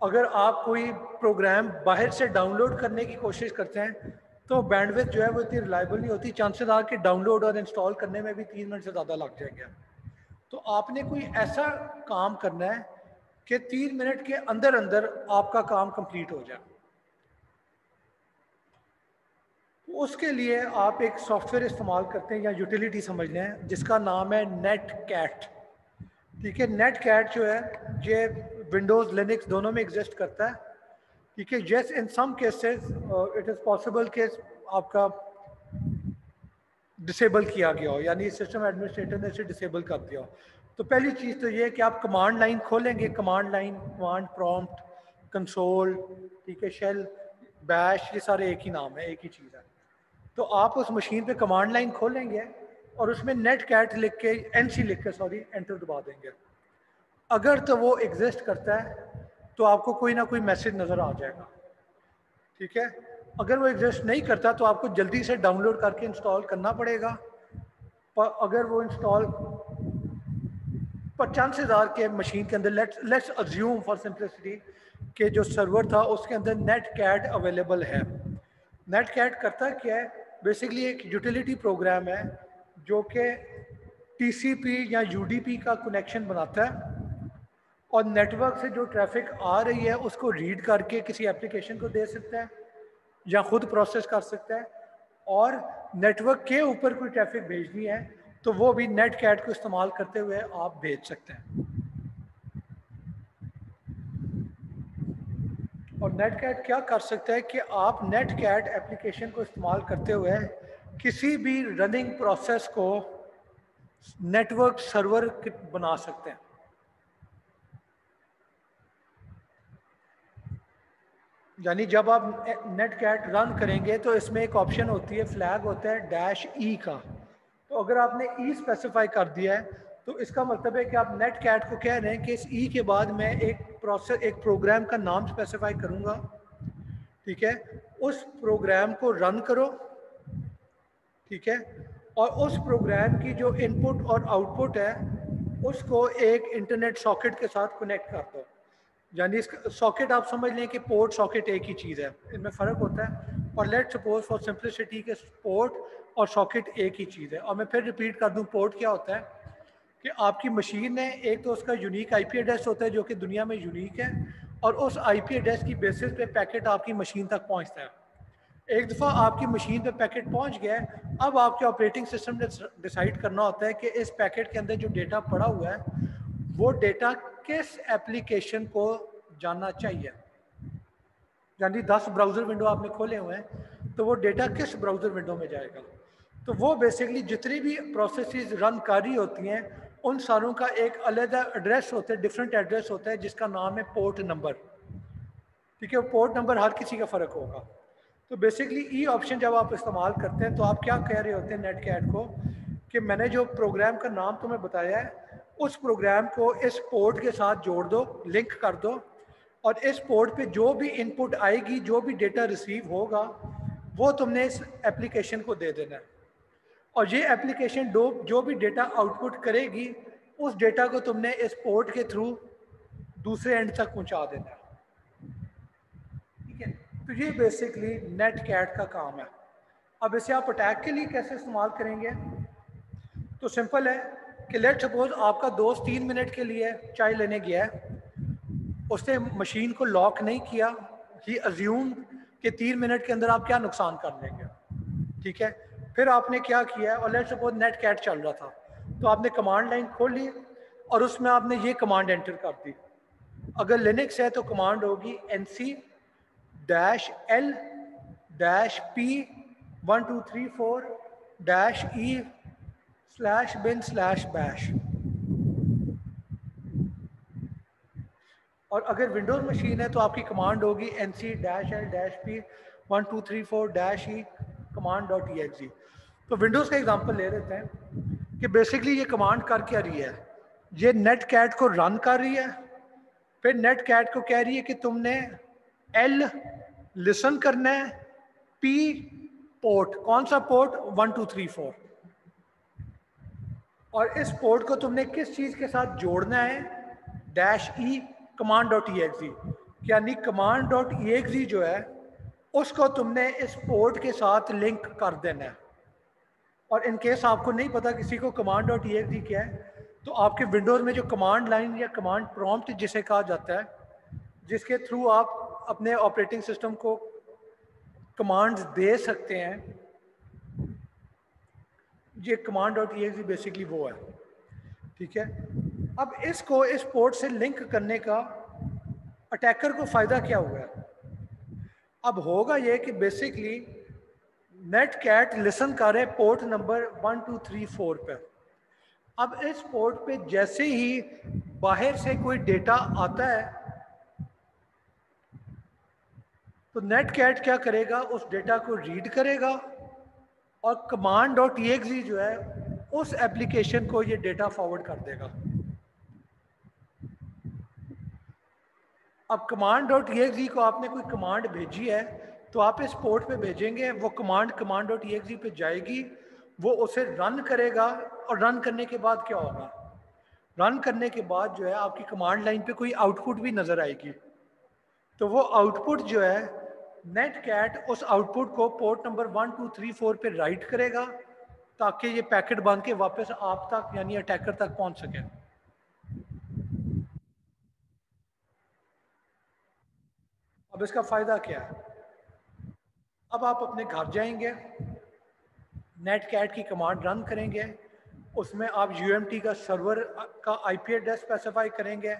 अगर आप कोई प्रोग्राम बाहर से डाउनलोड करने की कोशिश करते हैं तो बैंडविड्थ जो है वो इतनी रिलायबल नहीं होती, चांसेस आर कि डाउनलोड और इंस्टॉल करने में भी 3 मिनट से ज़्यादा लग जाएंगे। तो आपने कोई ऐसा काम करना है कि 3 मिनट के अंदर अंदर आपका काम कंप्लीट हो जाए। उसके लिए आप एक सॉफ्टवेयर इस्तेमाल करते हैं या यूटिलिटी समझ लें, जिसका नाम है नेटकैट। ठीक है, नेटकैट जो है ये विंडोज़ लिनक्स दोनों में एग्जिस्ट करता है। ठीक है, yes in some cases it is possible कि आपका डिसेबल किया गया हो, यानी सिस्टम एडमिनिस्ट्रेटर ने इसे डिसेबल कर दिया हो। तो पहली चीज़ तो ये है कि आप कमांड लाइन खोलेंगे, command line, command prompt, console, ठीक है, शेल, बैश, ये सारे एक ही नाम है, एक ही चीज़ है। तो आप उस मशीन पे कमांड लाइन खोलेंगे और उसमें नेट कैट लिख के, एनसी लिख के, सॉरी, एंटर दबा देंगे। अगर तो वो एग्जिस्ट करता है तो आपको कोई ना कोई मैसेज नज़र आ जाएगा। ठीक है, अगर वो एग्जिस्ट नहीं करता तो आपको जल्दी से डाउनलोड करके इंस्टॉल करना पड़ेगा। पर अगर वो इंस्टॉल, पर चांसेस आर के मशीन के अंदर, लेट्स अज्यूम फॉर सिंपलिसिटी कि जो सर्वर था उसके अंदर नेट कैट अवेलेबल है। नेट कैट करता क्या है? बेसिकली एक यूटिलिटी प्रोग्राम है जो कि टीसीपी या यूडीपी का कनेक्शन बनाता है और नेटवर्क से जो ट्रैफिक आ रही है उसको रीड करके किसी एप्लीकेशन को दे सकता है या खुद प्रोसेस कर सकता है, और नेटवर्क के ऊपर कोई ट्रैफिक भेजनी है तो वो भी नेट कैट को इस्तेमाल करते हुए आप भेज सकते हैं। और नेट कैट क्या कर सकता है कि आप नेट कैट एप्लीकेशन को इस्तेमाल करते हुए किसी भी रनिंग प्रोसेस को नेटवर्क सर्वर बना सकते हैं। यानी जब आप नेट कैट रन करेंगे तो इसमें एक ऑप्शन होती है, फ्लैग होता है -E का। तो अगर आपने E स्पेसिफाई कर दिया है तो इसका मतलब है कि आप नेट कैट को कह रहे हैं कि इस E के बाद मैं एक प्रोग्राम का नाम स्पेसिफाई करूंगा, ठीक है, उस प्रोग्राम को रन करो, ठीक है, और उस प्रोग्राम की जो इनपुट और आउटपुट है उसको एक इंटरनेट सॉकेट के साथ कनेक्ट कर दो। यानी इसका सॉकेट आप समझ लें कि पोर्ट सॉकेट एक ही चीज़ है, इनमें फ़र्क होता है। और लेट सपोज फॉर सिंपलिसिटी के पोर्ट और सॉकेट एक ही चीज़ है। और मैं फिर रिपीट कर दूं, पोर्ट क्या होता है कि आपकी मशीन है, एक तो उसका यूनिक आईपी एड्रेस होता है जो कि दुनिया में यूनिक है, और उस आईपी एड्रेस की बेसिस पे पैकेट आपकी मशीन तक पहुंचता है। एक दफ़ा आपकी मशीन पे पैकेट पहुंच गया है, अब आपके ऑपरेटिंग सिस्टम ने डिसाइड करना होता है कि इस पैकेट के अंदर जो डेटा पड़ा हुआ है वो डेटा किस एप्लीकेशन को जानना चाहिए। यानी 10 ब्राउज़र विंडो आपने खोले हुए हैं तो वो डेटा किस ब्राउज़र विंडो में जाएगा। तो वो बेसिकली जितनी भी प्रोसेसेस रन कर रही होती हैं उन सारों का एक अलग एड्रेस होता है, डिफरेंट एड्रेस होता है जिसका नाम है पोर्ट नंबर, ठीक है। पोर्ट नंबर हर किसी का फ़र्क होगा। तो बेसिकली ई ऑप्शन जब आप इस्तेमाल करते हैं तो आप क्या कह रहे होते हैं नेट कैट को कि मैंने जो प्रोग्राम का नाम तुम्हें बताया है उस प्रोग्राम को इस पोर्ट के साथ जोड़ दो, लिंक कर दो, और इस पोर्ट पे जो भी इनपुट आएगी, जो भी डेटा रिसीव होगा वो तुमने इस एप्लीकेशन को दे देना है। और ये एप्लीकेशन जो भी डेटा आउटपुट करेगी उस डेटा को तुमने इस पोर्ट के थ्रू दूसरे एंड तक पहुंचा देना है, ठीक है। तो ये बेसिकली नेट कैट का काम है। अब इसे आप अटैक के लिए कैसे इस्तेमाल करेंगे, तो सिंपल है कि लेट सपोज आपका दोस्त 3 मिनट के लिए चाय लेने गया है, उसने मशीन को लॉक नहीं किया, ही अज्यूम कि 3 मिनट के अंदर आप क्या नुकसान कर लेंगे, ठीक है। फिर आपने क्या किया, और लेट सपोज नेट कैट चल रहा था तो आपने कमांड लाइन खोली और उसमें आपने ये कमांड एंटर कर दी। अगर लिनक्स है तो कमांड होगी nc-l-p1234-e/bin/bash। और अगर विंडोज मशीन है तो आपकी कमांड होगी nc-l-p1234-e command.exe। तो विंडोज का एग्जांपल ले लेते हैं कि बेसिकली ये कमांड कर क्या रही है, ये नेट कैट को रन कर रही है, फिर नेट कैट को कह रही है कि तुमने एल लिसन करना है, पी पोर्ट, कौन सा पोर्ट 1234, और इस पोर्ट को तुमने किस चीज के साथ जोड़ना है, -e command.exe। यानी command.exe जो है उसको तुमने इस पोर्ट के साथ लिंक कर देना है। और इन केस आपको नहीं पता किसी को command.exe क्या है, तो आपके विंडोज में जो कमांड लाइन या कमांड प्रॉम्प्ट जिसे कहा जाता है, जिसके थ्रू आप अपने ऑपरेटिंग सिस्टम को कमांड्स दे सकते हैं, ये command.exe बेसिकली वो है, ठीक है। अब इसको इस पोर्ट से लिंक करने का अटैकर को फायदा क्या हुआ है, अब होगा ये कि बेसिकली नेट कैट लिसन कर रहे पोर्ट नंबर 1234 पे। अब इस पोर्ट पे जैसे ही बाहर से कोई डेटा आता है तो नेट कैट क्या करेगा, उस डेटा को रीड करेगा और command.exe जो है उस एप्लीकेशन को ये डेटा फॉरवर्ड कर देगा। अब command.exe को आपने कोई कमांड भेजी है तो आप इस पोर्ट पे भेजेंगे, वो कमांड command.exe पे जाएगी, वो उसे रन करेगा, और रन करने के बाद क्या होगा, रन करने के बाद जो है आपकी कमांड लाइन पे कोई आउटपुट भी नजर आएगी। तो वो आउटपुट जो है नेट कैट उस आउटपुट को पोर्ट नंबर 1234 पे राइट करेगा ताकि ये पैकेट बन के वापस आप तक यानी अटैकर तक पहुंच सके। अब इसका फ़ायदा क्या है? अब आप अपने घर जाएंगे, नेट कैट की कमांड रन करेंगे, उसमें आप यूएमटी का सर्वर का आईपी एड्रेस स्पेसिफाई करेंगे,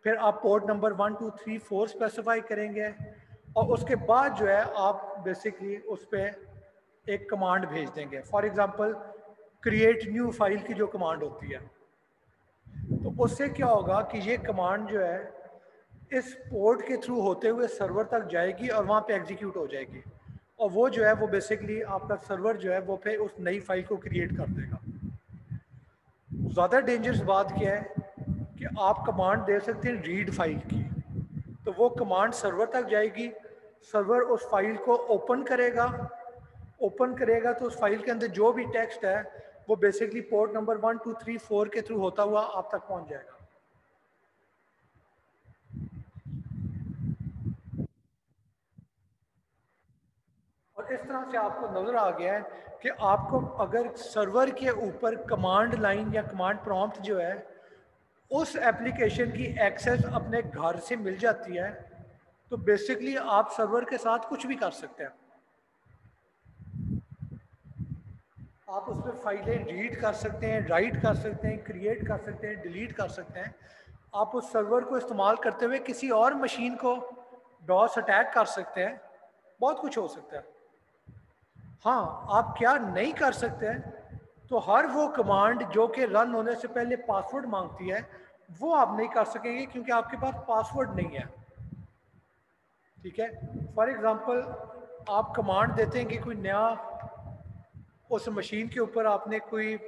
फिर आप पोर्ट नंबर 1 2 3 4 स्पेसिफाई करेंगे, और उसके बाद जो है आप बेसिकली उस पर एक कमांड भेज देंगे। For example create new file की जो कमांड होती है, तो उससे क्या होगा कि ये कमांड जो है इस पोर्ट के थ्रू होते हुए सर्वर तक जाएगी और वहाँ पे एग्जीक्यूट हो जाएगी, और वो जो है वो बेसिकली आपका सर्वर जो है वो फिर उस नई फाइल को क्रिएट कर देगा। ज़्यादा डेंजरस बात क्या है कि आप कमांड दे सकते हैं रीड फाइल की, तो वो कमांड सर्वर तक जाएगी, सर्वर उस फाइल को ओपन करेगा, तो उस फाइल के अंदर जो भी टेक्स्ट है वो बेसिकली पोर्ट नंबर 1 2 3 4 के थ्रू होता हुआ आप तक पहुंच जाएगा। और इस तरह से आपको नजर आ गया है कि आपको अगर सर्वर के ऊपर कमांड लाइन या कमांड प्रॉम्प्ट जो है उस एप्लीकेशन की एक्सेस अपने घर से मिल जाती है, तो बेसिकली आप सर्वर के साथ कुछ भी कर सकते हैं। आप उस पर फाइलें रीड कर सकते हैं, राइट कर सकते हैं, क्रिएट कर सकते हैं, डिलीट कर सकते हैं। आप उस सर्वर को इस्तेमाल करते हुए किसी और मशीन को डॉस अटैक कर सकते हैं, बहुत कुछ हो सकता है। हाँ, आप क्या नहीं कर सकते हैं, तो हर वो कमांड जो कि रन होने से पहले पासवर्ड मांगती है वो आप नहीं कर सकेंगे, क्योंकि आपके पास पासवर्ड नहीं है। ठीक है, फॉर एग्जांपल आप कमांड देते हैं कि कोई नया, उस मशीन के ऊपर आपने कोई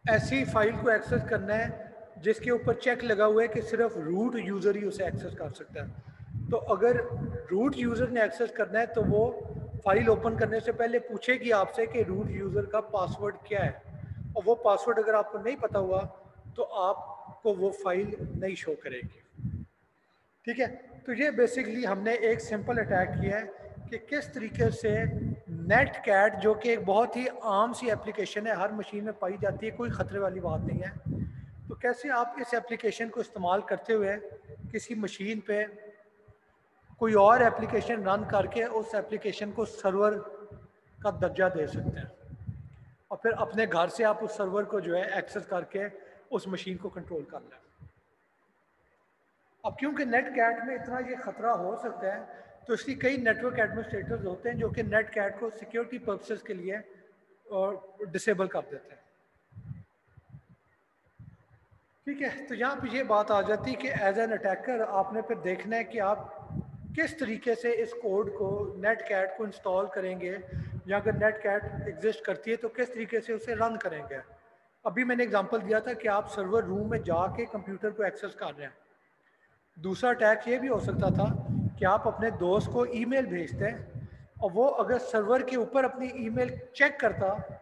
ऐसी फाइल को एक्सेस करना है जिसके ऊपर चेक लगा हुआ है कि सिर्फ रूट यूज़र ही उसे एक्सेस कर सकता है। तो अगर रूट यूज़र ने एक्सेस करना है तो वो फाइल ओपन करने से पहले पूछेगी आपसे कि रूट यूज़र का पासवर्ड क्या है, और वो पासवर्ड अगर आपको नहीं पता हुआ तो आपको वो फाइल नहीं शो करेगी। ठीक है, तो ये बेसिकली हमने एक सिंपल अटैक किया है कि किस तरीके से नेट कैट, जो कि एक बहुत ही आम सी एप्लीकेशन है, हर मशीन में पाई जाती है, कोई ख़तरे वाली बात नहीं है, तो कैसे आप इस एप्लीकेशन को इस्तेमाल करते हुए किसी मशीन पे कोई और एप्लीकेशन रन करके उस एप्लीकेशन को सर्वर का दर्जा दे सकते हैं, और फिर अपने घर से आप उस सर्वर को जो है एक्सेस करके उस मशीन को कंट्रोल कर लें। अब क्योंकि नेट कैट में इतना ये ख़तरा हो सकता है, तो इसकी कई नेटवर्क एडमिनिस्ट्रेटर्स होते हैं जो कि नेट कैट को सिक्योरिटी पर्पसेस के लिए डिसेबल कर देते हैं। ठीक है, तो यहाँ पे ये बात आ जाती है कि एज एन अटैकर आपने फिर देखना है कि आप किस तरीके से इस कोड को, नेट कैट को इंस्टॉल करेंगे, या अगर नेट कैट एग्जिस्ट करती है तो किस तरीके से उसे रन करेंगे। अभी मैंने एग्जांपल दिया था कि आप सर्वर रूम में जाके कंप्यूटर को एक्सेस कर रहे हैं। दूसरा अटैक ये भी हो सकता था कि आप अपने दोस्त को ईमेल भेजते हैं, और वो अगर सर्वर के ऊपर अपनी ईमेल चेक करता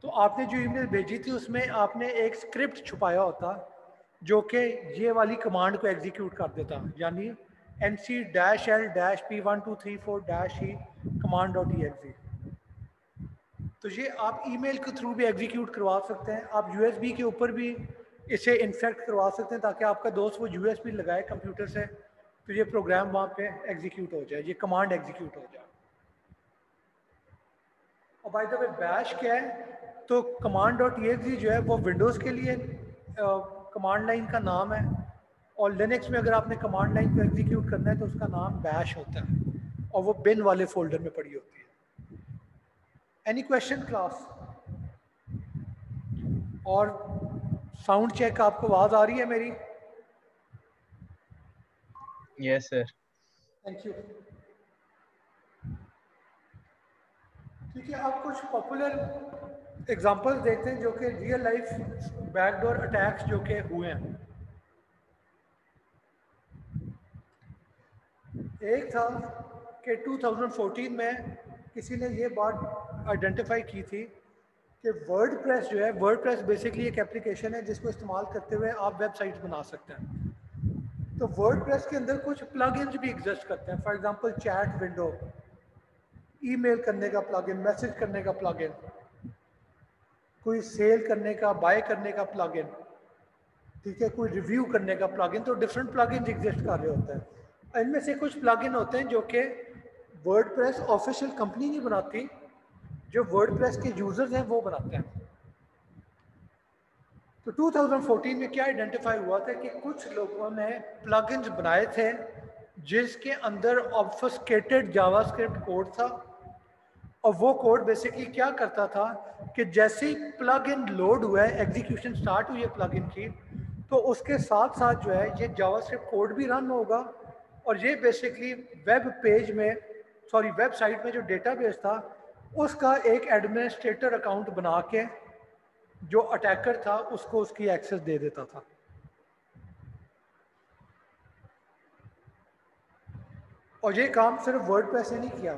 तो आपने जो ईमेल भेजी थी उसमें आपने एक स्क्रिप्ट छुपाया होता जो कि ये वाली कमांड को एग्जीक्यूट कर देता, यानी nc-l-p1234- command.exe। तो ये आप ईमेल के थ्रू भी एग्जीक्यूट करवा सकते हैं, आप यूएसबी के ऊपर भी इसे इन्फेक्ट करवा सकते हैं ताकि आपका दोस्त वो यूएसबी लगाए कंप्यूटर से, तो ये प्रोग्राम वहाँ पे एग्जीक्यूट हो जाए, ये कमांड एग्जीक्यूट हो जाए। और बाय द वे बैश क्या है, तो command.exe जो है वो विंडोज़ के लिए कमांड लाइन का नाम है, और लिनक्स में अगर आपने कमांड लाइन को एग्जीक्यूट करना है तो उसका नाम बैश होता है, और वो बिन वाले फोल्डर में पड़ी होती है। Any question class? और साउंड चेक, आपको आवाज़ आ रही है मेरी? Yes sir. Thank you. ठीक है, अब कुछ पॉपुलर एग्जांपल्स देखते हैं जो कि रियल लाइफ बैकडोर अटैक्स जो कि हुए हैं। एक था कि 2014 में किसी ने ये बात आइडेंटिफाई की थी कि वर्डप्रेस जो है, वर्डप्रेस बेसिकली एक एप्लीकेशन है जिसको इस्तेमाल करते हुए आप वेबसाइट बना सकते हैं। तो वर्डप्रेस के अंदर कुछ प्लगइन्स भी एग्जिस्ट करते हैं, for example chat window, email करने का प्लगइन, मैसेज करने का प्लगइन, कोई सेल करने का, बाय करने का प्लगइन। ठीक है, कोई रिव्यू करने का प्लगइन, तो डिफरेंट प्लगइन एग्जिस्ट कर रहे होते हैं। इनमें से कुछ प्लगइन होते हैं जो कि वर्डप्रेस ऑफिशियल कंपनी नहीं बनाती, जो वर्डप्रेस के यूजर्स हैं वो बनाते हैं। तो 2014 में क्या आइडेंटिफाई हुआ था कि कुछ लोगों ने प्लगइन्स बनाए थे जिसके अंदर ऑब्फस्केटेड जावास्क्रिप्ट कोड था, और वो कोड बेसिकली क्या करता था कि जैसे ही प्लग इन लोड हुआ है, एग्जीक्यूशन स्टार्ट हुई है प्लग इन की, तो उसके साथ साथ जो है ये जावास्क्रिप्ट कोड भी रन होगा, और ये बेसिकली वेब पेज में, सॉरी वेबसाइट में जो डेटाबेस था उसका एक एडमिनिस्ट्रेटर अकाउंट बना के जो अटैकर था उसको उसकी एक्सेस दे देता था। और ये काम सिर्फ वर्डप्रेस से नहीं किया,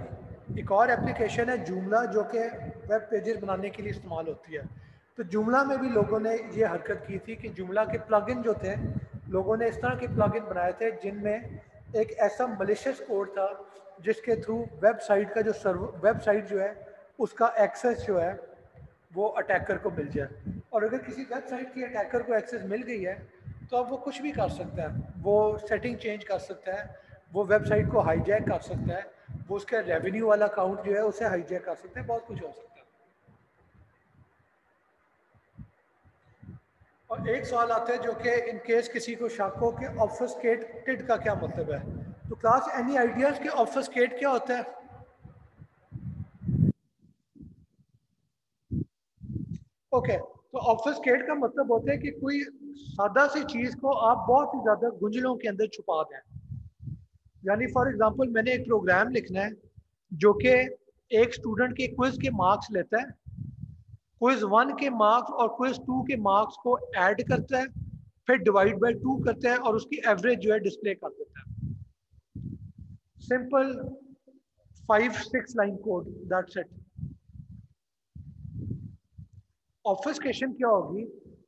एक और एप्लीकेशन है जूमला जो कि वेब पेजेस बनाने के लिए इस्तेमाल होती है। तो जूमला में भी लोगों ने ये हरकत की थी कि जूमला के प्लगइन जो थे, लोगों ने इस तरह के प्लगइन बनाए थे जिनमें एक ऐसा मलिशियस कोड था जिसके थ्रू वेबसाइट का जो वेबसाइट जो है उसका एक्सेस जो है वो अटैकर को मिल जाए। और अगर किसी वेबसाइट की अटैकर को एक्सेस मिल गई है तो अब वो कुछ भी कर सकता है, वो सेटिंग चेंज कर सकता है, वो वेबसाइट को हाईजैक कर सकता है, वो उसका रेवेन्यू वाला अकाउंट जो है उसे हाईजैक कर सकते हैं, बहुत कुछ हो सकता है। और एक सवाल आता है जो कि इन केस किसी को शक हो कि ऑब्फस्केटेड का क्या मतलब है, तो क्लास एनी आइडियाज कि ऑब्फस्केट क्या होता है? ओके, तो ऑब्फस्केट का मतलब होता है कि कोई सादा सी चीज को आप बहुत ही ज्यादा गुंजलों के अंदर छुपा दें। यानी फॉर एग्जांपल मैंने एक प्रोग्राम लिखना है जो कि एक स्टूडेंट के क्विज के मार्क्स लेता है, क्विज 1 के मार्क्स और क्विज 2 के मार्क्स को ऐड करता है, फिर डिवाइड बाय 2 करता है और उसकी एवरेज जो है डिस्प्ले कर देता है। Simple 5-6 line code, that's it. Obfuscation क्या होगी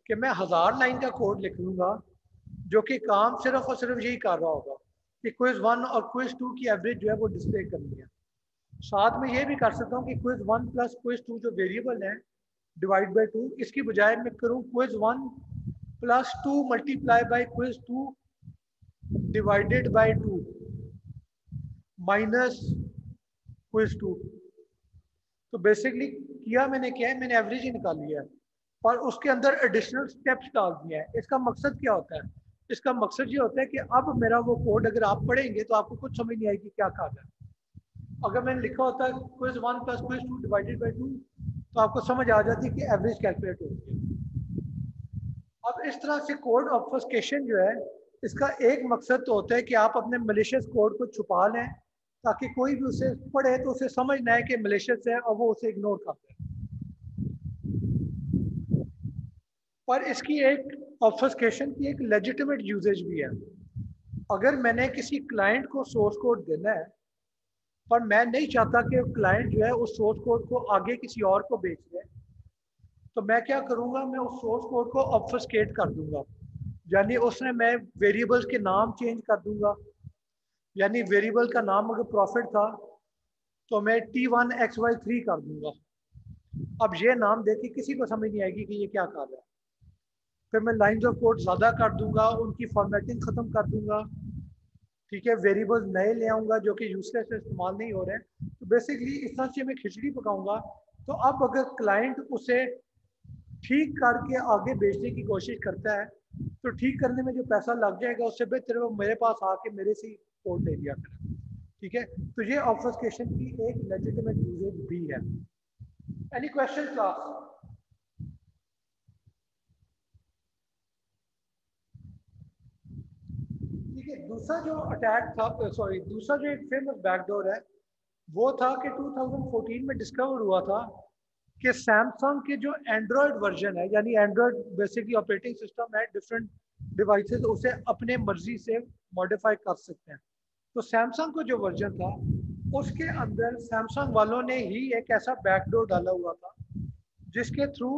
कि मैं 1000 लाइन का कोड लिख लूंगा जो कि काम सिर्फ और सिर्फ यही कर रहा होगा कि क्विज 1 और क्विज 2 की एवरेज जो है वो डिस्प्ले करनी है। साथ में ये भी कर सकता हूँ कि क्विज 1 प्लस क्विज 2 जो वेरिएबल है डिवाइड बाय 2, इसकी बजाय मैं करूँ quiz 1 plus 2 multiply by quiz 2 divided by 2 minus quiz 2। तो बेसिकली किया मैंने क्या है, मैंने एवरेज ही निकाल लिया है और उसके अंदर एडिशनल स्टेप्स डाल दिए हैं। इसका मकसद क्या होता है? इसका मकसद ये होता है कि अब मेरा वो कोड अगर आप पढ़ेंगे तो आपको कुछ समझ नहीं आएगी क्या कहा है। अगर मैंने लिखा होता है quiz 1 plus quiz 2 divided by 2 तो आपको समझ आ जाती है कि एवरेज कैलकुलेट होती है। अब इस तरह से कोड ऑब्फस्केशन जो है इसका एक मकसद तो होता है कि आप अपने मलिशियस कोड को छुपा लें ताकि कोई भी उसे पढ़े तो उसे समझ ना आए कि मलिशियस है और वो उसे इग्नोर कर दे। पर इसकी एक ऑब्फस्केशन की एक लेजिटिमेट यूजेज भी है। अगर मैंने किसी क्लाइंट को सोर्स कोड देना है पर मैं नहीं चाहता कि क्लाइंट जो है उस सोर्स कोड को आगे किसी और को बेच दे, तो मैं क्या करूंगा, मैं उस सोर्स कोड को ऑब्फस्केट कर दूंगा। यानी उसमें मैं वेरिएबल्स के नाम चेंज कर दूंगा। यानी वेरिएबल का नाम अगर प्रॉफिट था तो मैं T1XY3 कर दूंगा। अब ये नाम देके किसी को समझ नहीं आएगी कि ये क्या कर रहा है। फिर मैं लाइंस ऑफ कोड ज़्यादा कर दूंगा, उनकी फॉर्मेटिंग ख़त्म कर दूंगा, ठीक है, वेरिएबल्स नए ले आऊँगा जो कि यूजलेस इस्तेमाल नहीं हो रहे हैं। तो बेसिकली इस तरह से मैं खिचड़ी पकाऊंगा। तो अब अगर क्लाइंट उसे ठीक करके आगे बेचने की कोशिश करता है तो ठीक करने में जो पैसा लग जाएगा उससे बेहतर वो मेरे पास आके मेरे से कोड ले लिया करें। ठीक है, तो ये ऑब्फस्केशन की एक लेजिटिमेट यूजेज भी है। Any question class? ठीक है, दूसरा जो अटैक था, सॉरी दूसरा जो एक फेमस बैकडोर है वो था कि 2014 में डिस्कवर हुआ था कि सैमसंग के जो एंड्रॉयड वर्जन है, यानी एंड्रॉयड बेसिकली ऑपरेटिंग सिस्टम है, डिफरेंट डिवाइसेस उसे अपने मर्जी से मॉडिफाई कर सकते हैं। तो सैमसंग को जो वर्जन था उसके अंदर सैमसंग वालों ने ही एक ऐसा बैकडोर डाला हुआ था जिसके थ्रू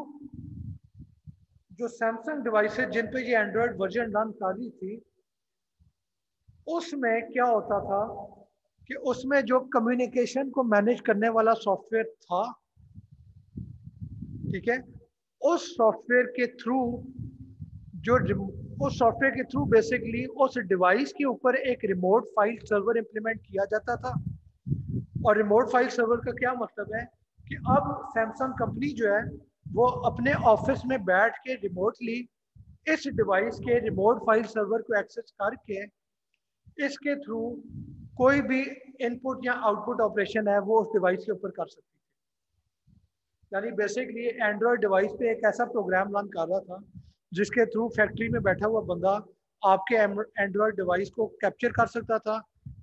जो सैमसंग डिवाइसेस जिन पे ये एंड्रॉयड वर्जन रन कर रही थी उसमें क्या होता था कि उसमें जो कम्युनिकेशन को मैनेज करने वाला सॉफ्टवेयर था, ठीक है, उस सॉफ्टवेयर के थ्रू जो उस सॉफ्टवेयर के थ्रू बेसिकली उस डिवाइस के ऊपर एक रिमोट फाइल सर्वर इंप्लीमेंट किया जाता था। और रिमोट फाइल सर्वर का क्या मतलब है कि अब सैमसंग कंपनी जो है वो अपने ऑफिस में बैठ के रिमोटली इस डिवाइस के रिमोट फाइल सर्वर को एक्सेस करके इसके थ्रू कोई भी इनपुट या आउटपुट ऑपरेशन है वो उस डिवाइस के ऊपर कर सकती है। यानी बेसिकली एंड्रॉयड डिवाइस पे एक ऐसा प्रोग्राम रन कर रहा था जिसके थ्रू फैक्ट्री में बैठा हुआ बंदा आपके एंड्रॉयड डिवाइस को कैप्चर कर सकता था,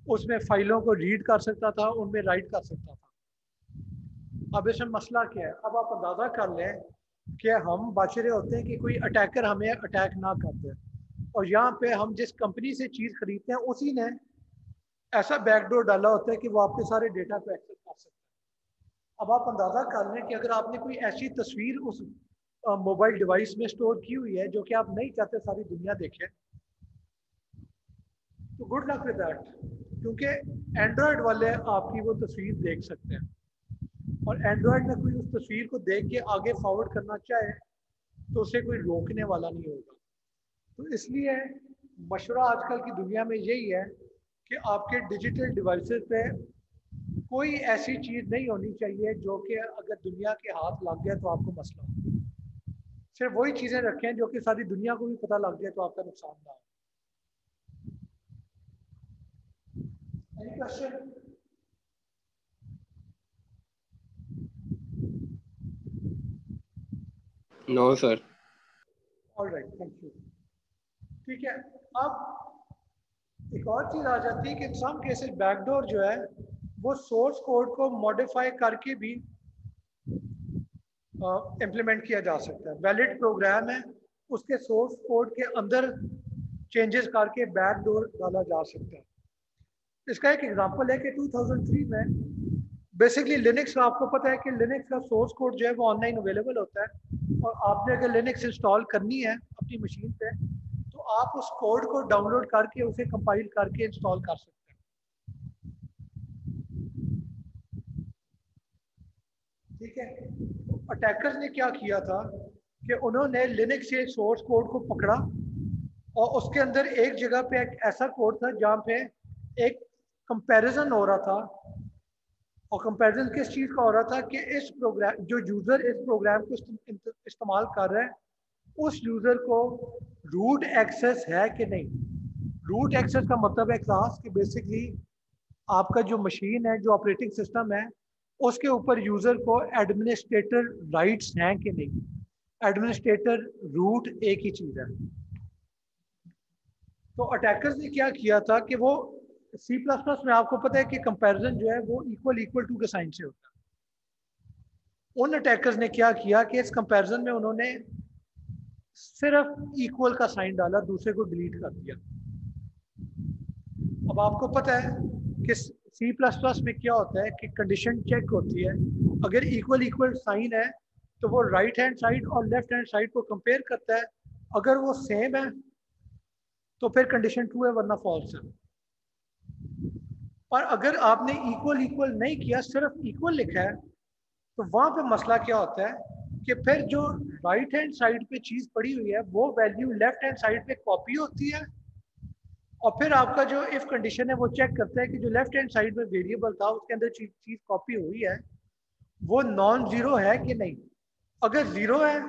उसमें फाइलों को रीड कर सकता था, उनमें राइट कर सकता था। अब इसमें मसला क्या है, अब आप अंदाज़ा कर लें कि हम बाशरे होते हैं कि कोई अटैकर हमें अटैक ना कर दे, और यहाँ पे हम जिस कंपनी से चीज़ खरीदते हैं उसी ने ऐसा बैकडोर डाला होता है कि वो आपके सारे डेटा को एक्सेस कर सकता है। अब आप अंदाज़ा कर लें कि अगर आपने कोई ऐसी तस्वीर उस मोबाइल डिवाइस में स्टोर की हुई है जो कि आप नहीं चाहते सारी दुनिया देखे, तो गुड लक विद दैट, क्योंकि एंड्रॉयड वाले आपकी वो तस्वीर देख सकते हैं, और एंड्रॉयड में कोई उस तस्वीर को देख के आगे फॉरवर्ड करना चाहे तो उसे कोई रोकने वाला नहीं होगा। तो इसलिए मशवरा आजकल की दुनिया में यही है कि आपके डिजिटल डिवाइसेस पे कोई ऐसी चीज़ नहीं होनी चाहिए जो कि अगर दुनिया के हाथ लग गया तो आपको मसला हो। सिर्फ वही चीज़ें रखें जो कि सारी दुनिया को भी पता लग गया तो आपका नुकसान ना हो। Any question? No sir. All right, thank you. ठीक है, अब एक और चीज़ आ जाती है कि इन सम केसेस बैकडोर जो है वो सोर्स कोड को मॉडिफाई करके भी इम्प्लीमेंट किया जा सकता है। वैलिड प्रोग्राम है, उसके सोर्स कोड के अंदर चेंजेस करके बैकडोर डाला जा सकता है। इसका एक एग्जांपल है कि 2003 में बेसिकली लिनक्स का, आपको पता है कि लिनक्स का सोर्स कोड जो है वो ऑनलाइन अवेलेबल होता है, और आपने अगर लिनक्स इंस्टॉल करनी है अपनी मशीन पे तो आप उस कोड को डाउनलोड करके उसे कंपाइल करके इंस्टॉल कर सकते हैं। ठीक है, तो अटैकर्स ने क्या किया था कि उन्होंने लिनक्स के सोर्स कोड को पकड़ा और उसके अंदर एक जगह पे एक ऐसा कोड था जहाँ पे एक कंपैरिजन हो रहा था, और कंपैरिजन किस चीज़ का हो रहा था कि इस प्रोग्राम, जो यूज़र इस प्रोग्राम को इस्तेमाल कर रहा है उस यूज़र को रूट एक्सेस है कि नहीं। रूट एक्सेस का मतलब है क्लास कि बेसिकली आपका जो मशीन है, जो ऑपरेटिंग सिस्टम है, उसके ऊपर यूज़र को एडमिनिस्ट्रेटर राइट्स हैं कि नहीं। एडमिनिस्ट्रेटर रूट एक ही चीज़ है। तो अटैकर्स ने क्या किया था कि वो C++ में आपको पता है कि कंपैरिजन जो है वो इक्वल टू के साइन से होता है। उन अटैकर्स ने क्या किया कि इस कंपैरिजन में उन्होंने सिर्फ इक्वल का साइन डाला, दूसरे को डिलीट कर दिया। अब आपको पता है कि C++ में क्या होता है कि कंडीशन चेक होती है, अगर इक्वल साइन है तो वो राइट हैंड साइड और लेफ्ट हैंड साइड को कंपेयर करता है, अगर वो सेम है तो फिर कंडीशन ट्रू है वरना फॉल्स है। और अगर आपने इक्वल नहीं किया, सिर्फ इक्वल लिखा है, तो वहां पे मसला क्या होता है कि फिर जो राइट हैंड साइड पे चीज पड़ी हुई है वो वैल्यू लेफ्ट हैंड साइड पे कॉपी होती है, और फिर आपका जो इफ कंडीशन है वो चेक करता है कि जो लेफ्ट हैंड साइड में वेरिएबल था उसके अंदर चीज कॉपी हुई है वो नॉन जीरो है कि नहीं। अगर जीरो है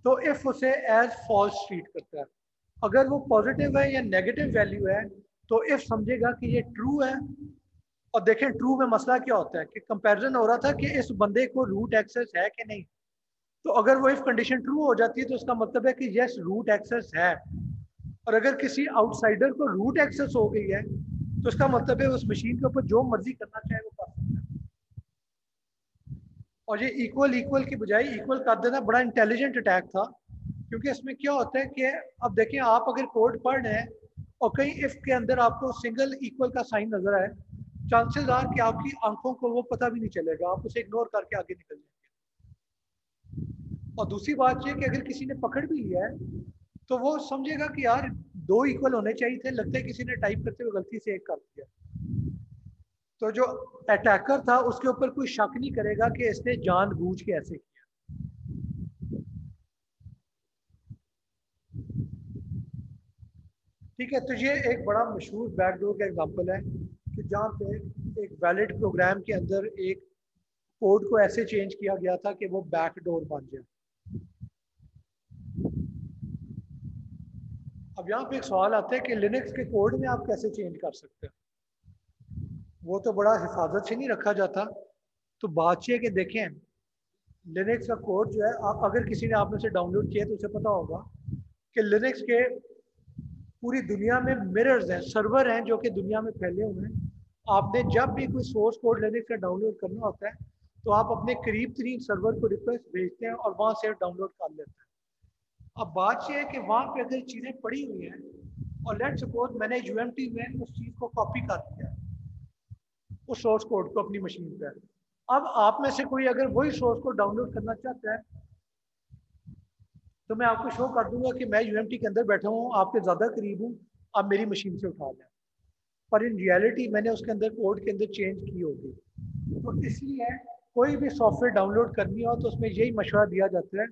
तो इफ उसे एज फॉल्स ट्रीट करता है, अगर वो पॉजिटिव है या नेगेटिव वैल्यू है तो इफ समझेगा कि ये ट्रू है। और देखें ट्रू में मसला क्या होता है कि कंपैरिजन हो रहा था कि इस बंदे को रूट एक्सेस है कि नहीं। तो अगर वो इफ कंडीशन ट्रू हो जाती है तो उसका मतलब है कि यस रूट एक्सेस है, और अगर किसी आउटसाइडर को रूट एक्सेस हो गई है तो उसका मतलब है उस मशीन के ऊपर जो मर्जी करना चाहे वो कर सकता है। और ये इक्वल की बजाय इक्वल कर देना बड़ा इंटेलिजेंट अटैक था, क्योंकि इसमें क्या होता है कि अब देखें आप अगर कोड पढ़ रहे हैं और कहीं इफ के अंदर आपको सिंगल इक्वल का साइन नजर आए, चांसेस आर कि आपकी आंखों को वो पता भी नहीं चलेगा, आप उसे इग्नोर करके आगे निकल जाएंगे। और दूसरी बात ये कि अगर किसी ने पकड़ भी लिया है तो वो समझेगा कि यार दो इक्वल होने चाहिए थे, लगता है किसी ने टाइप करते हुए गलती से एक कर दिया। तो जो अटैकर था उसके ऊपर कोई शक नहीं करेगा कि इसने जानबूझ के ऐसे किया। ठीक है, तो ये एक बड़ा मशहूर बैकडोर का एग्जांपल है कि जहाँ पे एक वैलिड प्रोग्राम के अंदर एक कोड को ऐसे चेंज किया गया था कि वो बैकडोर बन जाए। अब यहाँ पे एक सवाल आता है कि लिनक्स के कोड में आप कैसे चेंज कर सकते हैं, वो तो बड़ा हिफाजत से नहीं रखा जाता। तो बात यह कि देखें, लिनक्स का कोड जो है, अगर किसी ने आप में से डाउनलोड किया तो उसे पता होगा कि लिनक्स के पूरी दुनिया में मिरर्स हैं, सर्वर हैं जो कि दुनिया में फैले हुए हैं। आपने जब भी कोई सोर्स कोड लिनक्स का डाउनलोड करना होता है तो आप अपने करीब तरीन सर्वर को रिक्वेस्ट भेजते हैं और वहाँ से डाउनलोड कर लेते हैं। अब बात यह है कि वहाँ पे अगर चीज़ें पड़ी हुई हैं और लेट्स सपोज मैंने यूएमटी में उस चीज़ को कॉपी कर दिया उस सोर्स कोड को अपनी मशीन पर, अब आप में से कोई अगर वही सोर्स कोड डाउनलोड करना चाहता है तो मैं आपको शो कर दूंगा कि मैं यूएमटी के अंदर बैठा हूँ, आपके ज़्यादा करीब हूँ, आप मेरी मशीन से उठा लें। पर इन रियलिटी मैंने उसके अंदर कोड के अंदर चेंज की होगी। तो इसलिए कोई भी सॉफ्टवेयर डाउनलोड करनी हो तो उसमें यही मशवरा दिया जाता है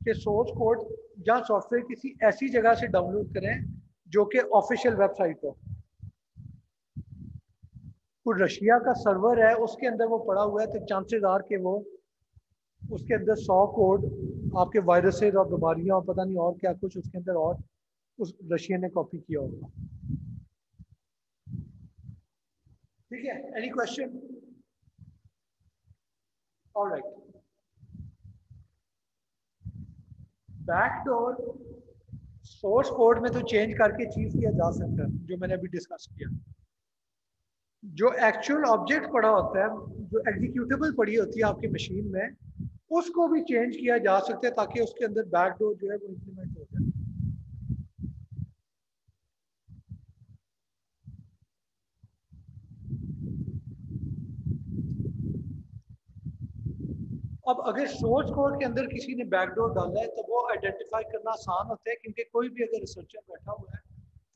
कि सोर्स कोड या सॉफ्टवेयर किसी ऐसी जगह से डाउनलोड करें जो कि ऑफिशियल वेबसाइट हो। कोई रशिया का सर्वर है उसके अंदर वो पड़ा हुआ है तो चांसेस आर के वो उसके अंदर 100 कोड आपके वायरसेस और बीमारियां और पता नहीं और क्या कुछ उसके अंदर और उस रशियन ने कॉपी किया होगा। ठीक है, any question? Alright, backdoor source code में तो चेंज करके चीज किया जा सकता है जो मैंने अभी डिस्कस किया। जो एक्चुअल ऑब्जेक्ट पड़ा होता है, जो एग्जीक्यूटेबल पड़ी होती है आपकी मशीन में, उसको भी चेंज किया जा सकता है ताकि उसके अंदर बैकडोर जो है वो इंप्लीमेंट हो जाए। अब अगर सोर्स कोड के अंदर किसी ने बैकडोर डाला है तो वो आइडेंटिफाई करना आसान होता है क्योंकि कोई भी अगर रिसर्चर बैठा हुआ है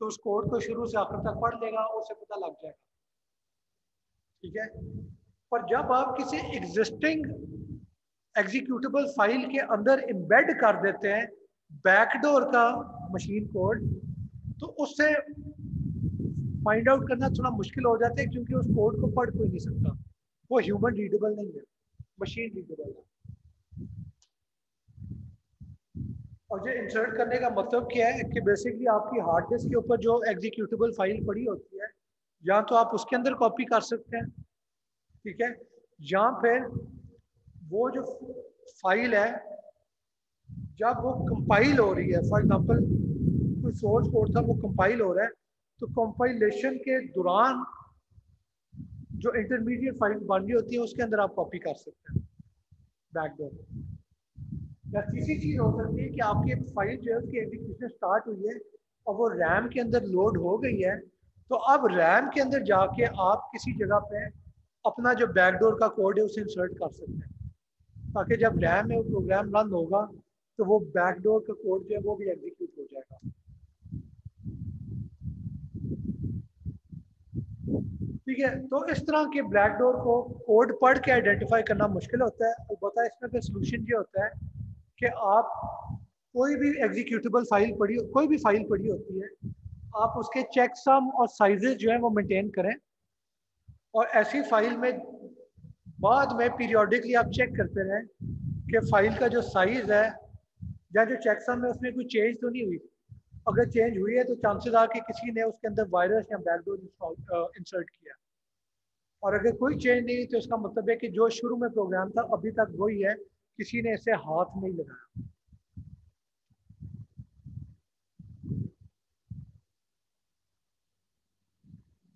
तो उस कोड को शुरू से आखिर तक पढ़ लेगा और उसे पता लग जाएगा। ठीक है, पर जब आप किसी एग्जिस्टिंग एग्जीक्यूटेबल फाइल के अंदर एम्बेड कर देते हैं बैकडोर का मशीन कोड, तो उससे फाइंड आउट करना थोड़ा मुश्किल हो जाता है क्योंकि उस कोड को पढ़ कोई नहीं सकता, वो ह्यूमन रीडेबल नहीं है, मशीन रीडेबल है। और ये इंसर्ट करने का मतलब क्या है कि बेसिकली आपकी हार्ड डिस्क के ऊपर जो एग्जीक्यूटेबल फाइल पड़ी होती है या तो आप उसके अंदर कॉपी कर सकते हैं, ठीक है, या फिर वो जो फाइल है जब वो कंपाइल हो रही है, फॉर एग्जांपल कोई सोर्स कोड था वो कंपाइल हो रहा है तो कंपाइलेशन के दौरान जो इंटरमीडिएट फाइल बन रही होती है उसके अंदर आप कॉपी कर सकते हैं बैकडोर। या तीसरी चीज हो सकती है कि आपकी फाइल जो है उसकी एग्जीक्यूशन स्टार्ट हुई है और वो रैम के अंदर लोड हो गई है, तो अब रैम के अंदर जाके आप किसी जगह पे अपना जो बैकडोर का कोड है उसे इंसर्ट कर सकते हैं ताकि जब रैम में वो प्रोग्राम रन होगा तो वो बैकडोर का कोड जो है वो भी एग्जीक्यूट हो जाएगा। ठीक है, तो इस तरह के बैकडोर को कोड पढ़ के आइडेंटिफाई करना मुश्किल होता है। अलबत्ता इसमें फिर सोल्यूशन ये होता है कि आप कोई भी एग्जीक्यूटेबल फाइल पड़ी, कोई भी फाइल पड़ी होती है, आप उसके चेक सम और साइजेस जो है वो मेंटेन करें और ऐसी फाइल में बाद में पीरियोडिकली आप चेक करते रहें कि फाइल का जो साइज है या जो चेक सम है उसमें कोई चेंज तो नहीं हुई। अगर चेंज हुई है तो चांसेस आ कि किसी ने उसके अंदर वायरस या बैकडोर इंसर्ट किया, और अगर कोई चेंज नहीं तो इसका मतलब है कि जो शुरू में प्रोग्राम था अभी तक वही है, किसी ने इसे हाथ नहीं लगाया।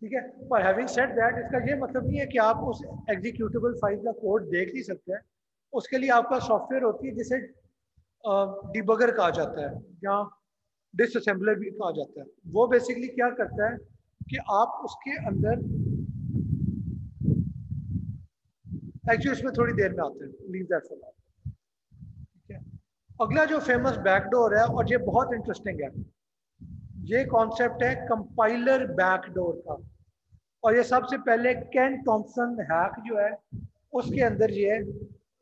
ठीक है, पर हैविंग सेड दैट इसका ये मतलब नहीं है कि आप उस एग्जीक्यूटेबल फाइल का कोड देख नहीं सकते हैं। उसके लिए आपका सॉफ्टवेयर होती है जिसे डिबगर कहा जाता है या डिसअसेंबलर भी कहा जाता है। वो बेसिकली क्या करता है कि आप उसके अंदर, एक्चुअली इसमें थोड़ी देर में आते हैं, लीव दैट फॉर नाउ। ठीक है, अगला जो फेमस बैकडोर है और ये बहुत इंटरेस्टिंग है, ये कॉन्सेप्ट है कंपाइलर बैकडोर का। और ये सबसे पहले केन थॉम्पसन हैक जो है उसके अंदर ये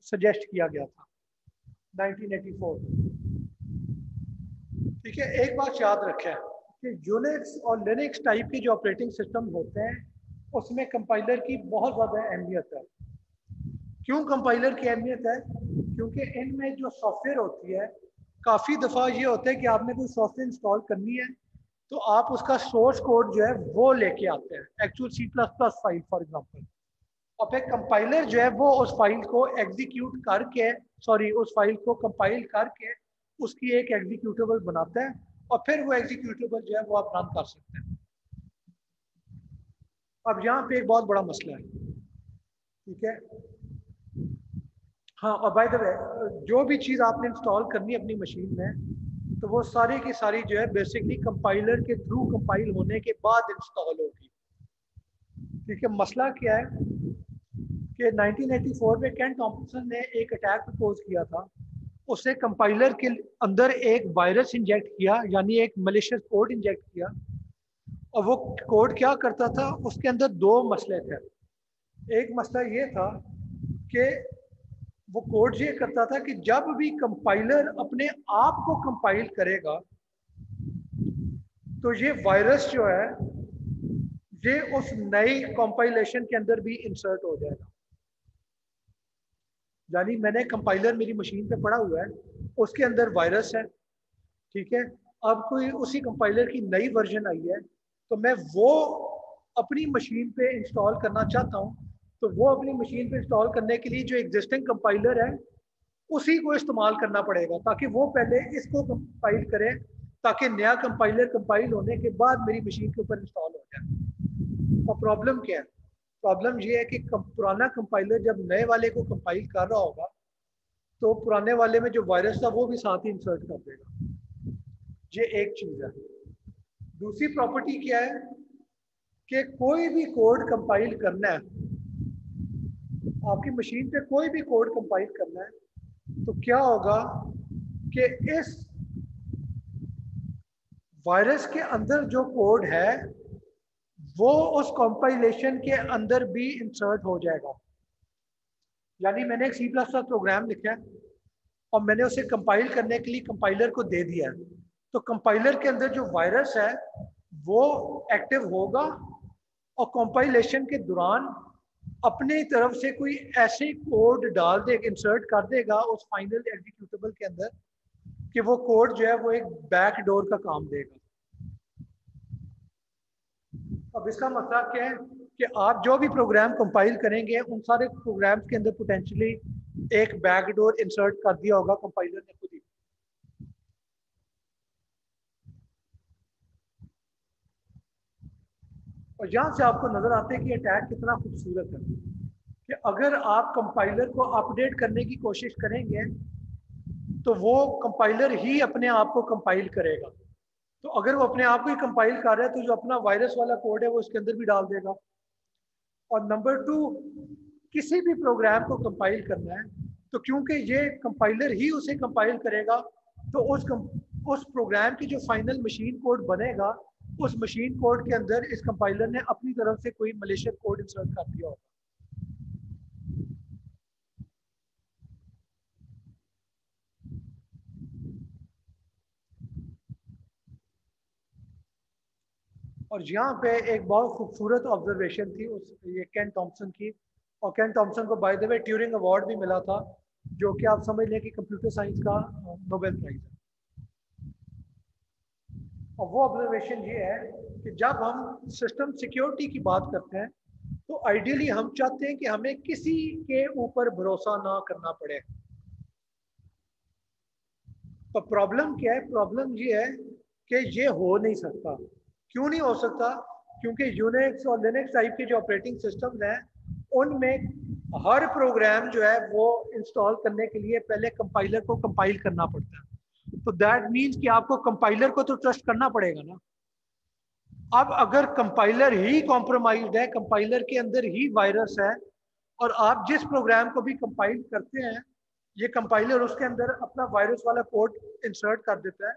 सजेस्ट किया गया था 1984। ठीक है, एक बात याद रखें कि यूनिक्स और लिनक्स टाइप के जो ऑपरेटिंग सिस्टम होते हैं उसमें कंपाइलर की बहुत ज़्यादा अहमियत है। क्यों कंपाइलर की अहमियत है? क्योंकि इनमें जो सॉफ्टवेयर होती है, काफ़ी दफ़ा ये होता है कि आपने कोई सॉफ्टवेयर इंस्टॉल करनी है तो आप उसका सोर्स कोड जो है वो लेके आते हैं, actual C++ file for example, और फिर कंपाइलर जो है वो उस फाइल को एग्जीक्यूट करके, सॉरी, उस फाइल को कंपाइल करके उसकी एक एग्जीक्यूटेबल बनाता है और फिर वो एग्जीक्यूटेबल जो है वो आप रन कर सकते हैं। अब यहाँ पे एक बहुत बड़ा मसला है, ठीक है। हाँ, और बाय द वे, जो भी चीज़ आपने इंस्टॉल करनी है अपनी मशीन में तो वो सारी की सारी जो है बेसिकली कंपाइलर के थ्रू कंपाइल होने के बाद इंस्टॉल होगी। ठीक है, मसला क्या है कि 1984 में केन टॉम्पसन ने एक अटैक प्रपोज किया था। उसने कंपाइलर के अंदर एक वायरस इंजेक्ट किया, यानी एक मलिशियस कोड इंजेक्ट किया, और वो कोड क्या करता था, उसके अंदर दो मसले थे। एक मसला ये था कि वो कोड ये करता था कि जब भी कंपाइलर अपने आप को कंपाइल करेगा तो ये वायरस जो है ये उस नई कंपाइलेशन के अंदर भी इंसर्ट हो जाएगा। यानी मैंने कंपाइलर मेरी मशीन पे पड़ा हुआ है, उसके अंदर वायरस है, ठीक है। अब कोई उसी कंपाइलर की नई वर्जन आई है तो मैं वो अपनी मशीन पे इंस्टॉल करना चाहता हूँ, तो वो अपनी मशीन पे इंस्टॉल करने के लिए जो एग्जिस्टिंग कंपाइलर है उसी को इस्तेमाल करना पड़ेगा, ताकि वो पहले इसको कंपाइल करे, ताकि नया कंपाइलर कंपाइल होने के बाद मेरी मशीन के ऊपर इंस्टॉल हो जाए। और प्रॉब्लम क्या है? प्रॉब्लम ये है कि पुराना कंपाइलर जब नए वाले को कंपाइल कर रहा होगा तो पुराने वाले में जो वायरस था वो भी साथ ही इंसर्ट कर देगा। ये एक चीज़ है। दूसरी प्रॉपर्टी क्या है कि कोई भी कोड कंपाइल करना है, आपकी मशीन पे कोई भी कोड कंपाइल करना है तो क्या होगा कि इस वायरस के अंदर जो कोड है वो उस कंपाइलेशन के अंदर भी इंसर्ट हो जाएगा। यानी मैंने एक C++ प्रोग्राम लिखा है और मैंने उसे कंपाइल करने के लिए कंपाइलर को दे दिया है, तो कंपाइलर के अंदर जो वायरस है वो एक्टिव होगा और कंपाइलेशन के दौरान अपनी तरफ से कोई ऐसे कोड डाल देगा, इंसर्ट कर देगा उस फाइनल एग्जीक्यूटेबल के अंदर कि वो कोड जो है वो एक बैक डोर का काम देगा। अब इसका मतलब क्या है कि आप जो भी प्रोग्राम कंपाइल करेंगे उन सारे प्रोग्राम्स के अंदर पोटेंशियली एक बैकडोर इंसर्ट कर दिया होगा कंपाइलर ने खुद ही। और यहाँ से आपको नजर आता है कि अटैक कितना खूबसूरत है कि अगर आप कंपाइलर को अपडेट करने की कोशिश करेंगे तो वो कंपाइलर ही अपने आप को कंपाइल करेगा। तो अगर वो अपने आप को ही कंपाइल कर रहा है तो जो अपना वायरस वाला कोड है वो उसके अंदर भी डाल देगा। और नंबर टू, किसी भी प्रोग्राम को कंपाइल करना है तो क्योंकि ये कंपाइलर ही उसे कंपाइल करेगा तो उस प्रोग्राम की जो फाइनल मशीन कोड बनेगा उस मशीन कोड के अंदर इस कंपाइलर ने अपनी तरफ से कोई मलिशियस कोड इंसर्ट कर दिया होगा। और यहाँ पे एक बहुत खूबसूरत ऑब्जर्वेशन थी उस ये केन टॉम्पसन की, और केन टॉम्पसन को bye the way Turing award भी मिला था, जो कि आप समझ लें कि कंप्यूटर साइंस का नोबेल प्राइज है। और वो ऑब्जर्वेशन ये है कि जब हम सिस्टम सिक्योरिटी की बात करते हैं तो आइडियली हम चाहते हैं कि हमें किसी के ऊपर भरोसा ना करना पड़े। तो प्रॉब्लम क्या है? प्रॉब्लम ये है कि ये हो नहीं सकता। क्यों नहीं हो सकता? क्योंकि यूनिक्स और लिनक्स टाइप के जो ऑपरेटिंग सिस्टम्स हैं उनमें हर प्रोग्राम जो है वो इंस्टॉल करने के लिए पहले कंपाइलर को कंपाइल करना पड़ता है। तो दैट मीन्स कि आपको कंपाइलर को तो ट्रस्ट करना पड़ेगा ना। अब अगर कंपाइलर ही कॉम्प्रोमाइज्ड है, कंपाइलर के अंदर ही वायरस है, और आप जिस प्रोग्राम को भी कंपाइल करते हैं ये कंपाइलर उसके अंदर अपना वायरस वाला कोड इंसर्ट कर देता है,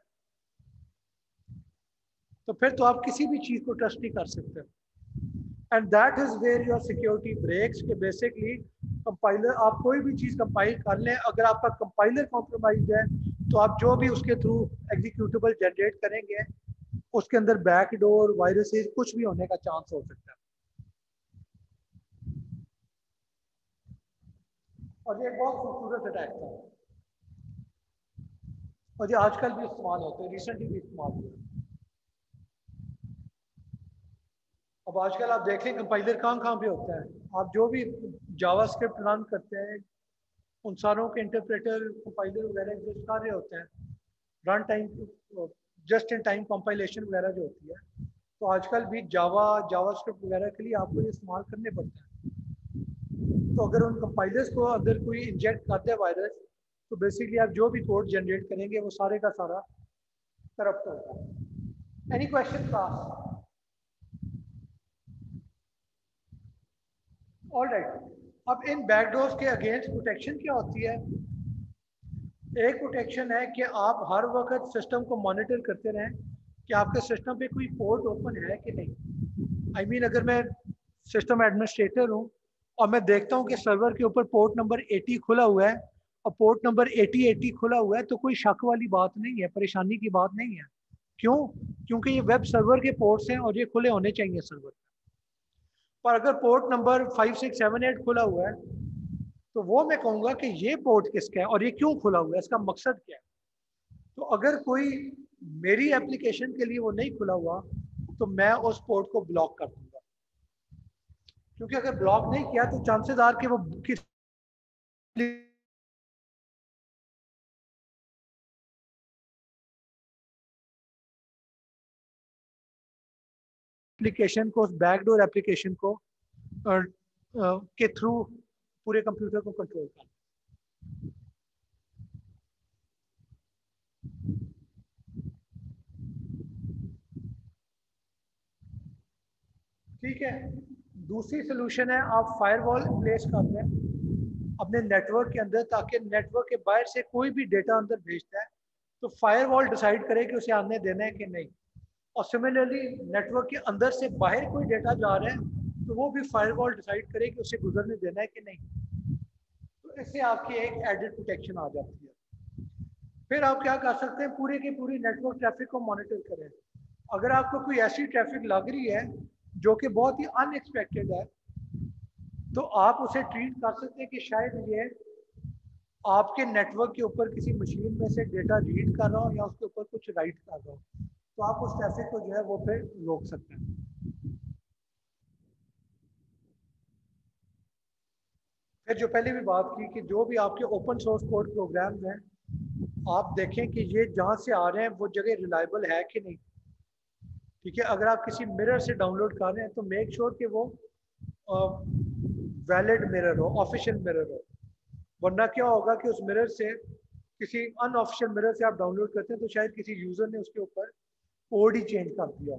तो फिर तो आप किसी भी चीज को ट्रस्ट नहीं कर सकते। And that is where your security breaks कि बेसिकली कंपाइलर, आप कोई भी चीज कंपाइल कर लें, अगर आपका कंपाइलर कॉम्प्रोमाइज है तो आप जो भी उसके थ्रू एग्जीक्यूटेबल जनरेट करेंगे उसके अंदर बैकडोर वायरसेस कुछ भी होने का चांस हो सकता है। और ये बहुत खूबसूरत अटैक था और ये आजकल भी इस्तेमाल होते हैं, रिसेंटली भी इस्तेमाल हुए। अब आजकल आप देख लें कंपाइलर कहाँ पे होता है, आप जो भी जावास्क्रिप्ट रन करते हैं उन सारों के इंटरप्रेटर कंपाइलर वगैरह जो सारे होते हैं, run time just in time compilation वगैरह जो होती है, तो आजकल भी जावास्क्रिप्ट वगैरह के लिए आपको ये इस्तेमाल करने पड़ते हैं। तो अगर उन कंपाइलर्स को अगर कोई इंजेक्ट कर दे वायरस, तो बेसिकली आप जो भी कोड जनरेट करेंगे वो सारे का सारा करप्ट होता है। Any question class? ऑलराइट, अब इन बैकडोर्स के अगेंस्ट प्रोटेक्शन क्या होती है? एक प्रोटेक्शन है कि आप हर वक्त सिस्टम को मॉनिटर करते रहें कि आपके सिस्टम पे कोई पोर्ट ओपन है कि नहीं। आई मीन अगर मैं सिस्टम एडमिनिस्ट्रेटर हूँ और मैं देखता हूँ कि सर्वर के ऊपर पोर्ट नंबर 80 खुला हुआ है और पोर्ट नंबर 80 खुला हुआ है, तो कोई शक वाली बात नहीं है, परेशानी की बात नहीं है। क्यों? क्योंकि ये वेब सर्वर के पोर्ट्स हैं और ये खुले होने चाहिए सर्वर। पर अगर पोर्ट नंबर 5, 6, 7, 8 खुला हुआ है, तो वो मैं कहूँगा कि ये पोर्ट किसका है और ये क्यों खुला हुआ है, इसका मकसद क्या है। तो अगर कोई मेरी एप्लीकेशन के लिए वो नहीं खुला हुआ, तो मैं उस पोर्ट को ब्लॉक कर दूंगा, क्योंकि अगर ब्लॉक नहीं किया तो चांसेस आर कि वो किस एप्लीकेशन को, उस बैकडोर एप्लीकेशन को के थ्रू पूरे कंप्यूटर को कंट्रोल करना। ठीक है, दूसरी सोल्यूशन है आप फायरवॉल प्लेस कर दें अपने नेटवर्क के अंदर, ताकि नेटवर्क के बाहर से कोई भी डेटा अंदर भेजता है तो फायरवॉल डिसाइड करे कि उसे आने देना है कि नहीं। और सिमिलरली नेटवर्क के अंदर से बाहर कोई डेटा जा रहा है तो वो भी फायरवॉल डिसाइड करे कि उसे गुजरने देना है कि नहीं। तो इससे आपकी एक एडेड प्रोटेक्शन आ जाती है। फिर आप क्या कर सकते हैं, पूरे की पूरी नेटवर्क ट्रैफिक को मॉनिटर करें। अगर आपको कोई ऐसी ट्रैफिक लग रही है जो कि बहुत ही अनएक्सपेक्टेड है, तो आप उसे ट्रीट कर सकते हैं कि शायद ये आपके नेटवर्क के ऊपर किसी मशीन में से डेटा रीड कर रहा हो या उसके ऊपर कुछ राइट कर रहा हो, तो आप उस ट्रैफिक को जो है वो फिर रोक सकते हैं। फिर जो पहले भी बात की कि जो भी आपके ओपन सोर्स कोड प्रोग्राम्स हैं, आप देखें कि ये जहाँ से आ रहे हैं वो जगह रिलायबल है कि नहीं। ठीक है, अगर आप किसी मिरर से डाउनलोड कर रहे हैं तो मेक श्योर कि वो वैलिड मिरर हो, ऑफिशियल मिरर हो। वरना क्या होगा कि उस मिरर से, किसी अनऑफिशियल मिरर से आप डाउनलोड करते हैं तो शायद किसी यूजर ने उसके ऊपर कोड ही चेंज कर दिया।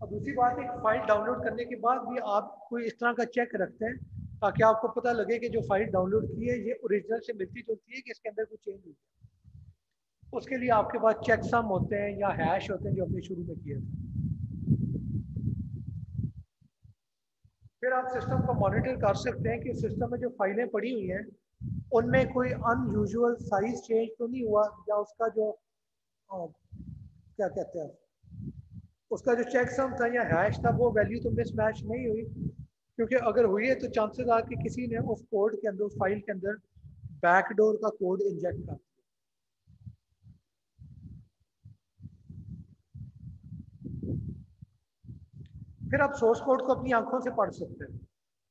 और दूसरी बात, एक फाइल डाउनलोड करने के बाद भी आप कोई इस तरह का चेक रखते हैं ताकि आपको पता लगे कि जो फाइल डाउनलोड की है ये ओरिजिनल से मिलती जुलती है कि इसके अंदर कुछ चेंज हुई है। उसके लिए आपके पास चेक सम होते हैं या हैश होते हैं जो हमने शुरू में किए थे। फिर आप सिस्टम को मॉनिटर कर सकते हैं कि सिस्टम में जो फाइलें पड़ी हुई हैं उनमें कोई अनयूजुअल साइज चेंज तो नहीं हुआ, या उसका जो क्या कहते हैं, उसका जो चेक सम था या हैश था वो वैल्यू तो मिसमैच नहीं हुई। क्योंकि अगर हुई है तो चांसेस आ कि किसी ने उस कोड के अंदर, उस फाइल के अंदर बैकडोर का कोड इंजेक्ट कर दिया। फिर आप सोर्स कोड को अपनी आंखों से पढ़ सकते हैं,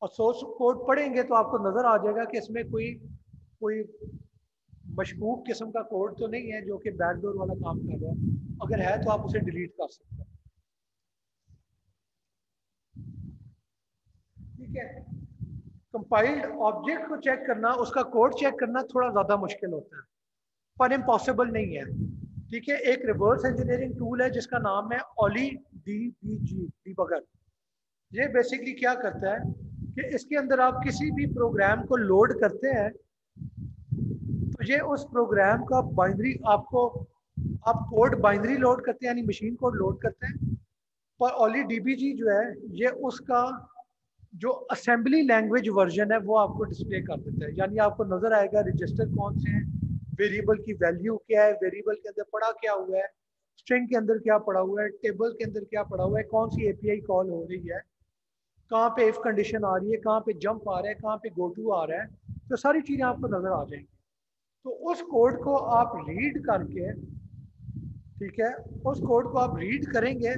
और सोर्स कोड पढ़ेंगे तो आपको नजर आ जाएगा कि इसमें कोई कोई मशकूक किस्म का कोड तो नहीं है जो कि बैकडोर वाला काम कर रहा है। अगर है तो आप उसे डिलीट कर सकते हैं। ठीक है, कंपाइल्ड ऑब्जेक्ट को चेक करना, उसका कोड चेक करना थोड़ा ज़्यादा मुश्किल होता है, पर इम्पॉसिबल नहीं है। ठीक है, एक रिवर्स इंजीनियरिंग टूल है जिसका नाम है ओली डीबीजी डीबगर। ये बेसिकली क्या करता है कि इसके अंदर आप किसी भी प्रोग्राम को लोड करते हैं तो ये उस प्रोग्राम का बाइनरी आपको, आप कोड बाइनरी लोड करते हैं यानी मशीन कोड लोड करते हैं, पर ओली डीबीजी जो है ये उसका जो असेंबली लैंग्वेज वर्जन है वो आपको डिस्प्ले कर देता है। यानी आपको नजर आएगा रजिस्टर कौन से हैं, वेरिएबल की वैल्यू क्या है, वेरिएबल के अंदर पड़ा क्या हुआ है, स्ट्रिंग के अंदर क्या पड़ा हुआ है, टेबल के अंदर क्या पड़ा हुआ है, कौन सी एपीआई कॉल हो रही है, कहाँ पे इफ कंडीशन आ रही है, कहाँ पे जंप आ रहा है, कहाँ पे गो टू आ रहा है, तो सारी चीज़ें आपको नज़र आ जाएंगी। तो उस कोड को आप रीड करके, ठीक है, उस कोड को आप रीड करेंगे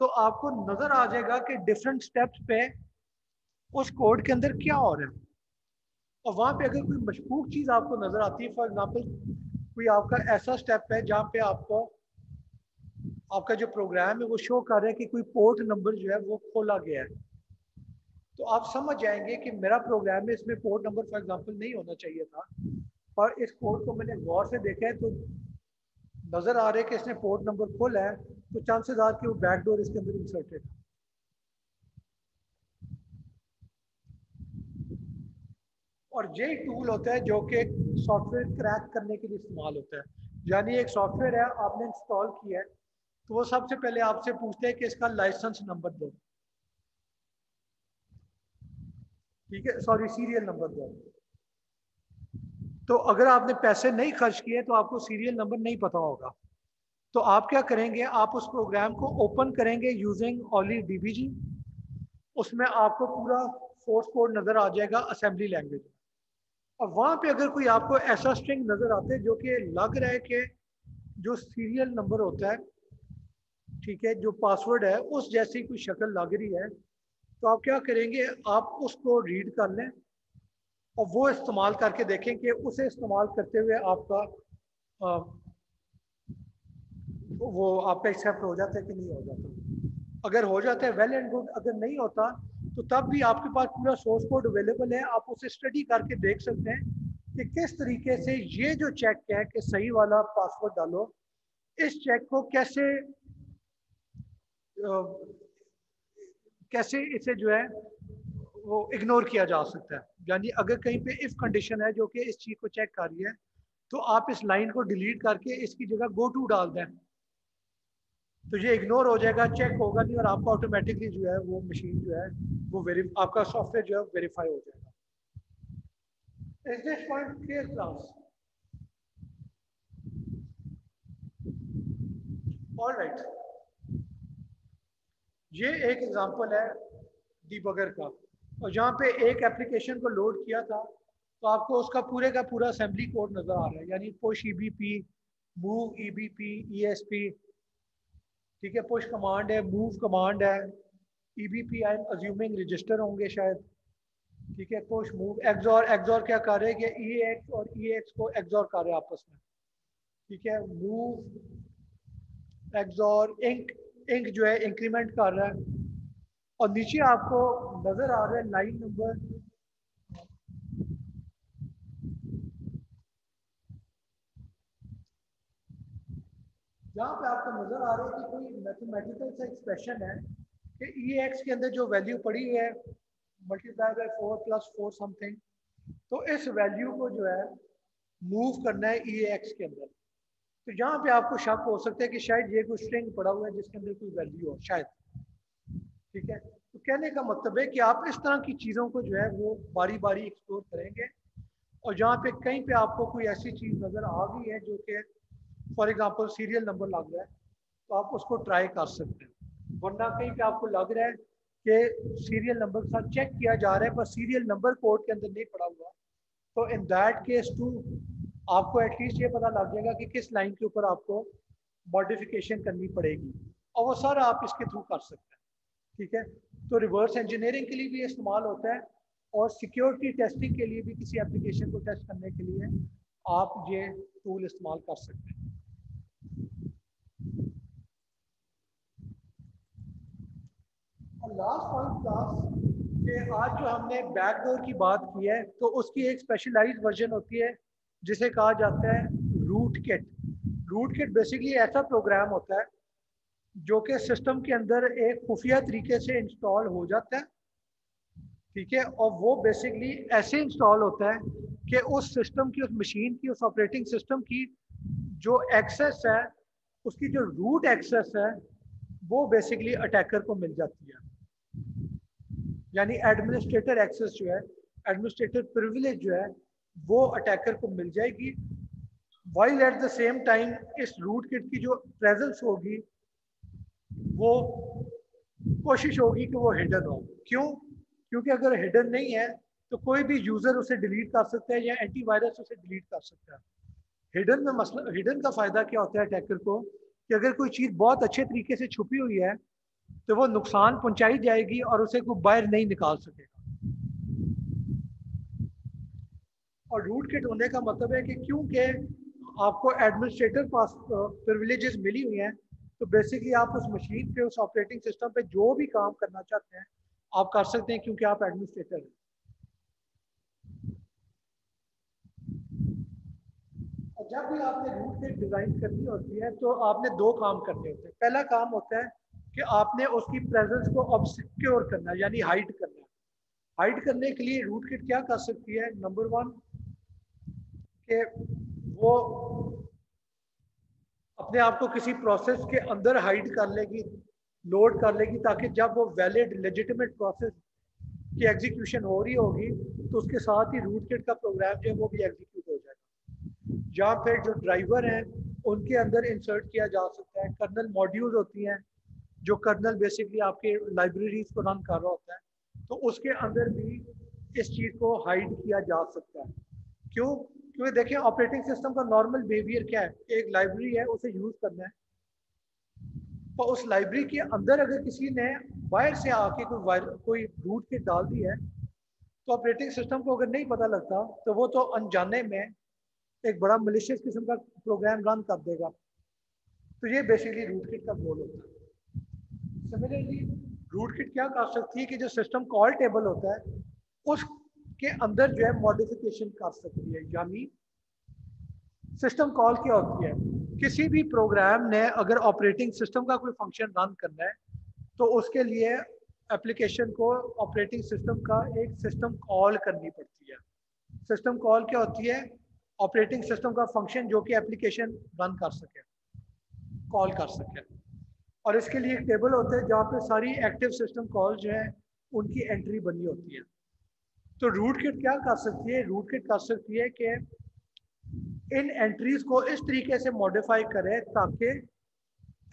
तो आपको नज़र आ जाएगा कि डिफरेंट स्टेप्स पे उस कोड के अंदर क्या हो रहा है। और वहाँ पे अगर कोई मशकूक चीज़ आपको नज़र आती है, फॉर एग्जांपल कोई आपका ऐसा स्टेप है जहाँ पे आपको आपका जो प्रोग्राम है वो शो कर रहा है कि कोई पोर्ट नंबर जो है वो खोला गया है, तो आप समझ जाएंगे कि मेरा प्रोग्राम है, इसमें पोर्ट नंबर फॉर एग्जांपल नहीं होना चाहिए था, और इस कोड को मैंने गौर से देखा है तो नज़र आ रहा है कि इसने पोर्ट नंबर खोला है, तो चांसेस आर कि वो बैकडोर इसके अंदर इंसर्टेड है। और यही टूल होता है जो कि सॉफ्टवेयर क्रैक करने के लिए इस्तेमाल होता है। यानी एक सॉफ्टवेयर है, आपने इंस्टॉल किया है, तो वो सबसे पहले आपसे पूछते हैं कि इसका लाइसेंस नंबर दो, ठीक है, सॉरी सीरियल नंबर दो। तो अगर आपने पैसे नहीं खर्च किए तो आपको सीरियल नंबर नहीं पता होगा, तो आप क्या करेंगे, आप उस प्रोग्राम को ओपन करेंगे यूजिंग ओनली डीबीजी, उसमें आपको पूरा सोर्स कोड नज़र आ जाएगा असेंबली लैंग्वेज में। और वहाँ पे अगर कोई आपको ऐसा स्ट्रिंग नज़र आता है जो कि लग रहा है कि जो सीरियल नंबर होता है, ठीक है, जो पासवर्ड है उस जैसी कोई शक्ल लग रही है, तो आप क्या करेंगे, आप उसको रीड कर लें और वो इस्तेमाल करके देखें कि उसे इस्तेमाल करते हुए आपका वो आपका एक्सेप्ट हो जाता है कि नहीं हो जाता। अगर हो जाता है वेल एंड गुड, अगर नहीं होता तो तब भी आपके पास पूरा सोर्स कोड अवेलेबल है, आप उसे स्टडी करके देख सकते हैं कि किस तरीके से ये जो चेक है कि सही वाला पासवर्ड डालो, इस चेक को कैसे इसे जो है वो इग्नोर किया जा सकता है। यानी अगर कहीं पे इफ कंडीशन है जो कि इस चीज़ को चेक कर रही है, तो आप इस लाइन को डिलीट करके इसकी जगह गो टू डाल दें, तो ये इग्नोर हो जाएगा, चेक होगा नहीं, और आपका ऑटोमेटिकली जो है वो मशीन जो है वो आपका सॉफ्टवेयर जो है वेरीफाई हो जाएगा। Is this point clear class? Alright, ये एक एग्जांपल है डीबगर का, और जहाँ पे एक एप्लीकेशन को लोड किया था तो आपको उसका पूरे का पूरा असेंबली कोड नजर आ रहा है, यानी push EBP, move EBP, ESP, ठीक है, पुश कमांड है, मूव कमांड है, EBP I am assuming register होंगे शायद, ठीक है, पुश मूव एक्सॉर, एक्सॉर क्या कर रहे हैं कि ईएक्स और ईएक्स को एक्सॉर कर रहे हैं आपस में, ठीक है, मूव एक्सॉर, इंक, इंक जो है इंक्रीमेंट कर रहा है, और नीचे आपको नजर आ रहा है लाइन नंबर, जहाँ पे आपको नजर आ रहा है कि कोई मैथमेटिकल सा एक्सप्रेशन है कि ई एक्स के अंदर जो वैल्यू पड़ी है मल्टीप्लाई बाय 4 + 4 समथिंग, तो इस वैल्यू को जो है मूव करना है ई एक्स के अंदर। तो यहाँ पे आपको शक हो सकता है कि शायद ये कोई स्ट्रिंग पड़ा हुआ है जिसके अंदर कोई वैल्यू हो शायद, ठीक है। तो कहने का मतलब है कि आप इस तरह की चीज़ों को जो है वो बारी बारी एक्सप्लोर करेंगे, और जहाँ पे कहीं पे आपको कोई ऐसी चीज़ नज़र आ गई है जो कि फॉर एग्जांपल सीरियल नंबर लग रहा है, तो आप उसको ट्राई कर सकते हैं। वरना कहीं पे आपको लग रहा है कि सीरियल नंबर के साथ चेक किया जा रहा है पर सीरियल नंबर कोड के अंदर नहीं पड़ा हुआ, तो इन दैट केस टू आपको एटलीस्ट ये पता लग जाएगा कि किस लाइन के ऊपर आपको मॉडिफिकेशन करनी पड़ेगी, और वो सारा आप इसके थ्रू कर सकते हैं, ठीक है। तो रिवर्स इंजीनियरिंग के लिए भी इस्तेमाल होता है, और सिक्योरिटी टेस्टिंग के लिए भी किसी एप्लीकेशन को टेस्ट करने के लिए आप ये टूल इस्तेमाल कर सकते हैं। और लास्ट पॉइंट क्लास कि आज जो हमने बैकडोर की बात की है, तो उसकी एक स्पेशलाइज्ड वर्जन होती है जिसे कहा जाता है root kit. Root kit basically ऐसा प्रोग्राम होता है जो कि सिस्टम के अंदर एक खुफिया तरीके से इंस्टॉल हो जाता है, ठीक है, और वो बेसिकली ऐसे इंस्टॉल होता है कि उस सिस्टम की, उस मशीन की, उस ऑपरेटिंग सिस्टम की जो एक्सेस है, उसकी जो रूट एक्सेस है, वो बेसिकली अटैकर को मिल जाती है। यानी एडमिनिस्ट्रेटर एक्सेस जो है, एडमिनिस्ट्रेटर प्रिविलेज जो है, वो अटैकर को मिल जाएगी while at the same time इस रूट किट की जो प्रेजेंस होगी वो कोशिश होगी कि वो हिडन हो। क्यों? क्योंकि अगर हिडन नहीं है तो कोई भी यूजर उसे डिलीट कर सकता है या एंटीवायरस उसे डिलीट कर सकता है। हिडन में मसला, हिडन का फायदा क्या होता है अटैकर को कि अगर कोई चीज बहुत अच्छे तरीके से छुपी हुई है तो वो नुकसान पहुंचाई जाएगी और उसे कोई बाहर नहीं निकाल सकेगा। और रूट किट होने का मतलब है कि क्योंकि आपको एडमिनिस्ट्रेटर पास प्रिविलेजेस मिली हुई हैं तो बेसिकली आप उस मशीन पे, उस ऑपरेटिंग सिस्टम पे जो भी काम करना चाहते हैं आप कर सकते हैं क्योंकि आप एडमिनिस्ट्रेटर हैं। और जब भी आपने रूट किट डिजाइन करनी होती है तो आपने दो काम करने होते हैं। पहला काम होता है कि आपने उसकी प्रेजेंस को ऑब्सक्योर करना यानी हाइड करना। हाइड करने के लिए रूट किट क्या कर सकती है? नंबर वन कि वो अपने आप को किसी प्रोसेस के अंदर हाइड कर लेगी, लोड कर लेगी, ताकि जब वो वैलिड लेजिटिमेट प्रोसेस की एग्जीक्यूशन हो रही होगी तो उसके साथ ही रूट किट का प्रोग्राम जो है वो भी एग्जीक्यूट हो जाएगा। या फिर जो ड्राइवर हैं उनके अंदर इंसर्ट किया जा सकता है। कर्नल मॉड्यूल होती हैं जो कर्नल बेसिकली आपके लाइब्रेरीज को रन कर रहा होता है, तो उसके अंदर भी इस चीज़ को हाइड किया जा सकता है। क्यों? क्योंकि देखिए ऑपरेटिंग सिस्टम का नॉर्मल बिहेवियर क्या है? एक लाइब्रेरी है, उसे यूज करना है, तो उस लाइब्रेरी के अंदर अगर किसी ने बाहर से आके कोई रूट किट डाल दी है तो ऑपरेटिंग सिस्टम को अगर नहीं पता लगता तो वो तो अनजाने में एक बड़ा मलिशियस किस्म का प्रोग्राम रन कर देगा। तो ये बेसिकली रूट किट का गोल होता है। सिमिलरली रूट किट क्या कर सकती है कि जो सिस्टम कॉल टेबल होता है उसके अंदर जो है मॉडिफिकेशन कर सकती है। यानी सिस्टम कॉल क्या होती है? किसी भी प्रोग्राम ने अगर ऑपरेटिंग सिस्टम का कोई फंक्शन रन करना है तो उसके लिए एप्लीकेशन को ऑपरेटिंग सिस्टम का एक सिस्टम कॉल करनी पड़ती है। सिस्टम कॉल क्या होती है? ऑपरेटिंग सिस्टम का फंक्शन जो कि एप्लीकेशन रन कर सके, कॉल कर सके। और इसके लिए एक टेबल होता है जहाँ पे सारी एक्टिव सिस्टम कॉल जो है उनकी एंट्री बनी होती है। तो रूट किट क्या कर सकती है? रूट किट कर सकती है कि इन एंट्रीज को इस तरीके से मॉडिफाई करें ताकि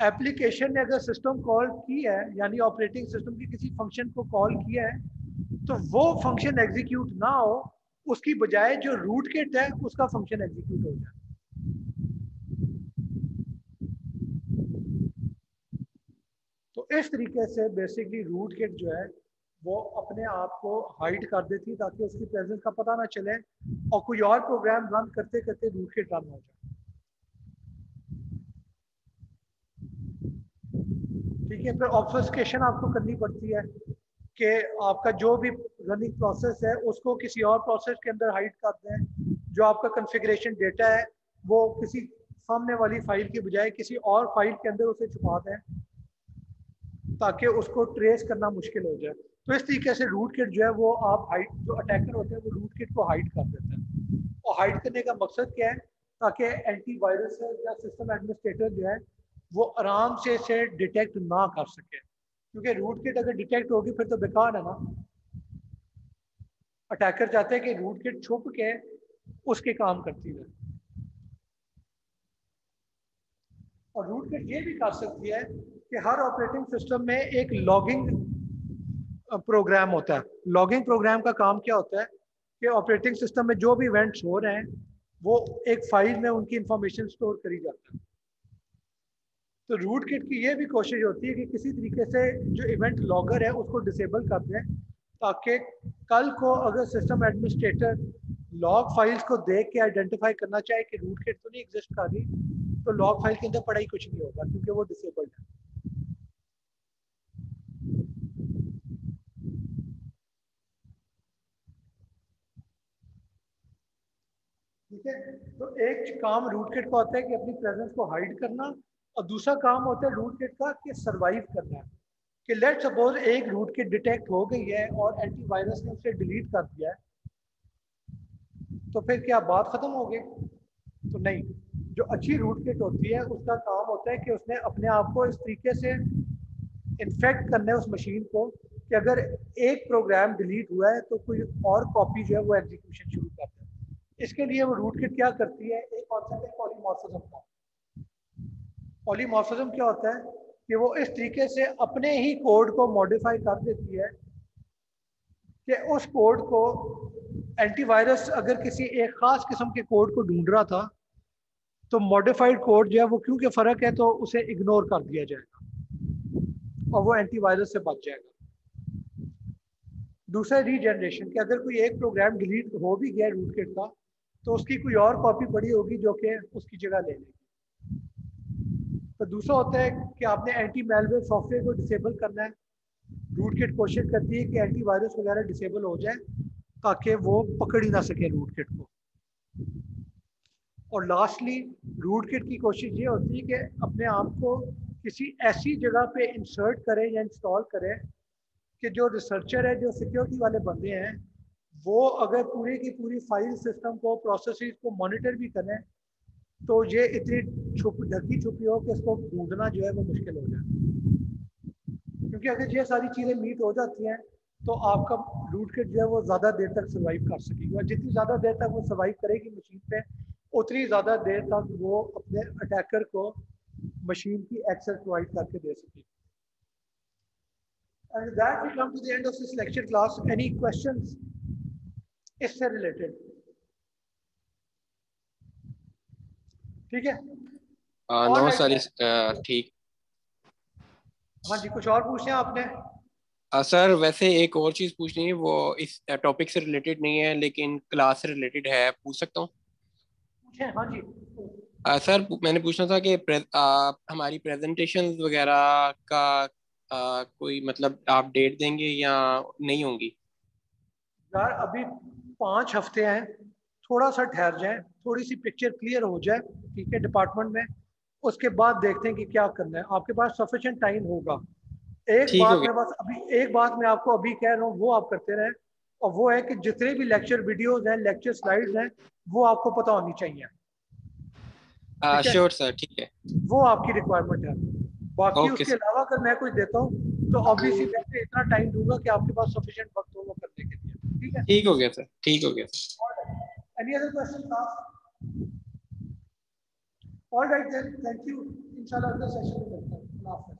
एप्लीकेशन ने अगर सिस्टम कॉल की है यानी ऑपरेटिंग सिस्टम की किसी फंक्शन को कॉल किया है तो वो फंक्शन एग्जीक्यूट ना हो, उसकी बजाय जो रूट किट है उसका फंक्शन एग्जीक्यूट हो जाए। तो इस तरीके से बेसिकली रूट किट जो है वो अपने आप को हाइड कर देती है ताकि उसकी प्रेजेंस का पता ना चले और कोई और प्रोग्राम रन करते करते रूट किट रन हो जाए। ठीक है, फिर ऑब्फस्केशन आपको करनी पड़ती है कि आपका जो भी रनिंग प्रोसेस है उसको किसी और प्रोसेस के अंदर हाइड कर दें। जो आपका कॉन्फ़िगरेशन डेटा है वो किसी सामने वाली फाइल की बजाय किसी और फाइल के अंदर उसे छुपा दें ताकि उसको ट्रेस करना मुश्किल हो जाए। तो इस तरीके से रूट किट जो है वो आप हाइड, जो अटैकर होते हैं वो रूट किट को हाइड कर देते हैं। और हाइड करने का मकसद क्या है? ताकि एंटीवायरस या सिस्टम एडमिनिस्ट्रेटर जो है वो आराम से इसे डिटेक्ट ना कर सके। क्योंकि रूट किट अगर डिटेक्ट होगी फिर तो बेकार है ना। अटैकर चाहते हैं कि रूट किट छुप के उसके काम करती है। और रूट किट ये भी कर सकती है कि हर ऑपरेटिंग सिस्टम में एक लॉगिंग प्रोग्राम होता है। लॉगिंग प्रोग्राम का काम क्या होता है कि ऑपरेटिंग सिस्टम में जो भी इवेंट्स हो रहे हैं वो एक फाइल में उनकी इंफॉर्मेशन स्टोर करी जाती है। तो रूट किट की ये भी कोशिश होती है कि किसी तरीके से जो इवेंट लॉगर है उसको डिसेबल कर दें ताकि कल को अगर सिस्टम एडमिनिस्ट्रेटर लॉग फाइल्स को देख के आइडेंटिफाई करना चाहे कि रूट किट तो नहीं एग्जिस्ट कर रही तो लॉग फाइल के अंदर पढ़ाई कुछ नहीं होगा क्योंकि वो डिसेबल्ड है। ठीक है, तो एक काम रूट किट का होता है कि अपनी प्रेजेंस को हाइड करना और दूसरा काम होता है रूट किट का कि सरवाइव करना। कि लेट सपोज एक रूट किट डिटेक्ट हो गई है और एंटीवायरस ने उसे डिलीट कर दिया है तो फिर क्या बात खत्म हो गई? तो नहीं। जो अच्छी रूट किट होती है उसका काम होता है कि उसने अपने आप को इस तरीके से इन्फेक्ट करना है उस मशीन को कि अगर एक प्रोग्राम डिलीट हुआ है तो कोई और कॉपी जो है वो एग्जीक्यूशन शुरू कर दे। इसके लिए वो रूट किट क्या करती है, एक कॉन्सेप्ट है पॉलीमॉर्फिज्म का। पॉलीमॉर्फिज्म क्या होता है कि वो इस तरीके से अपने ही कोड को मॉडिफाई कर देती है कि उस कोड को एंटीवायरस अगर किसी एक खास किस्म के कोड को ढूंढ रहा था तो मॉडिफाइड कोड जो है वो क्योंकि फ़र्क है तो उसे इग्नोर कर दिया जाएगा और वो एंटीवायरस से बच जाएगा। दूसरा रीजनरेशन, कि अगर कोई एक प्रोग्राम डिलीट हो भी गया रूट किट का तो उसकी कोई और कॉपी पड़ी होगी जो कि उसकी जगह ले लेगी। तो दूसरा होता है कि आपने एंटी मेलवेयर सॉफ्टवेयर को डिसेबल करना है। रूट किट कोशिश करती है कि एंटीवायरस वगैरह डिसेबल हो जाए ताकि वो पकड़ ही ना सके रूट किट को। और लास्टली रूट किट की कोशिश ये होती है कि अपने आप को किसी ऐसी जगह पे इंसर्ट करें या इंस्टॉल करें कि जो रिसर्चर है, जो सिक्योरिटी वाले बंदे हैं, वो अगर पूरी की पूरी फाइल सिस्टम को, प्रोसेसेस को मॉनिटर भी करें तो ये इतनी ढकी छुपी हो कि इसको ढूंढना जो है वो मुश्किल हो जाए। क्योंकि अगर ये सारी चीज़ें मीट हो जाती हैं तो आपका रूट किट जो है वो ज़्यादा देर तक सर्वाइव कर सकेगी, और जितनी ज़्यादा देर तक वो सर्वाइव करेगी मशीन पे उतनी ज़्यादा देर तक वो अपने अटैकर को मशीन की एक्सेस प्रोवाइड करके दे सकेगी। And with that we come to the end of this lecture class. Any questions इससे related? ठीक है, और नो सर, ठीक। हाँ जी, कुछ और पूछना है आपने? सर वैसे एक और चीज़ पूछनी है, वो इस टॉपिक से रिलेटेड नहीं है लेकिन क्लास से रिलेटेड है, पूछ सकता हूँ? पूछे, हाँ जी। सर मैंने पूछना था कि हमारी प्रेजेंटेशन वगैरह का कोई मतलब आप डेट देंगे या नहीं होंगी? यार अभी 5 हफ्ते हैं, थोड़ा सा ठहर जाए, थोड़ी सी पिक्चर क्लियर हो जाए, ठीक है, डिपार्टमेंट में, उसके बाद देखते हैं कि क्या करना है। आपके पास सफिशिएंट टाइम होगा। एक ठीक हो बात गया। मैं बस अभी, एक बात मैं आपको अभी कह रहा हूँ वो आप करते रहें, और वो है कि जितने भी लेक्चर वीडियोस हैं, लेक्चर स्लाइड्स हैं, वो आपको पता होनी चाहिए। ठीक है, श्योर सर, ठीक है। वो आपकी रिक्वायरमेंट है। बाकी ओके उसके सर। अलावा अगर मैं कुछ देता हूँ तो ऑब्वियसली मैं इतना टाइम दूंगा कि आपके पास सफिशिएंट वक्त हो वो करने के लिए। ठीक है, ठीक हो गया सर, ठीक हो गया sir. Any other question? All right then, thank you. इंशाल्लाह अगले सेशन में मिलते हैं। अल्लाह हाफ़िज़।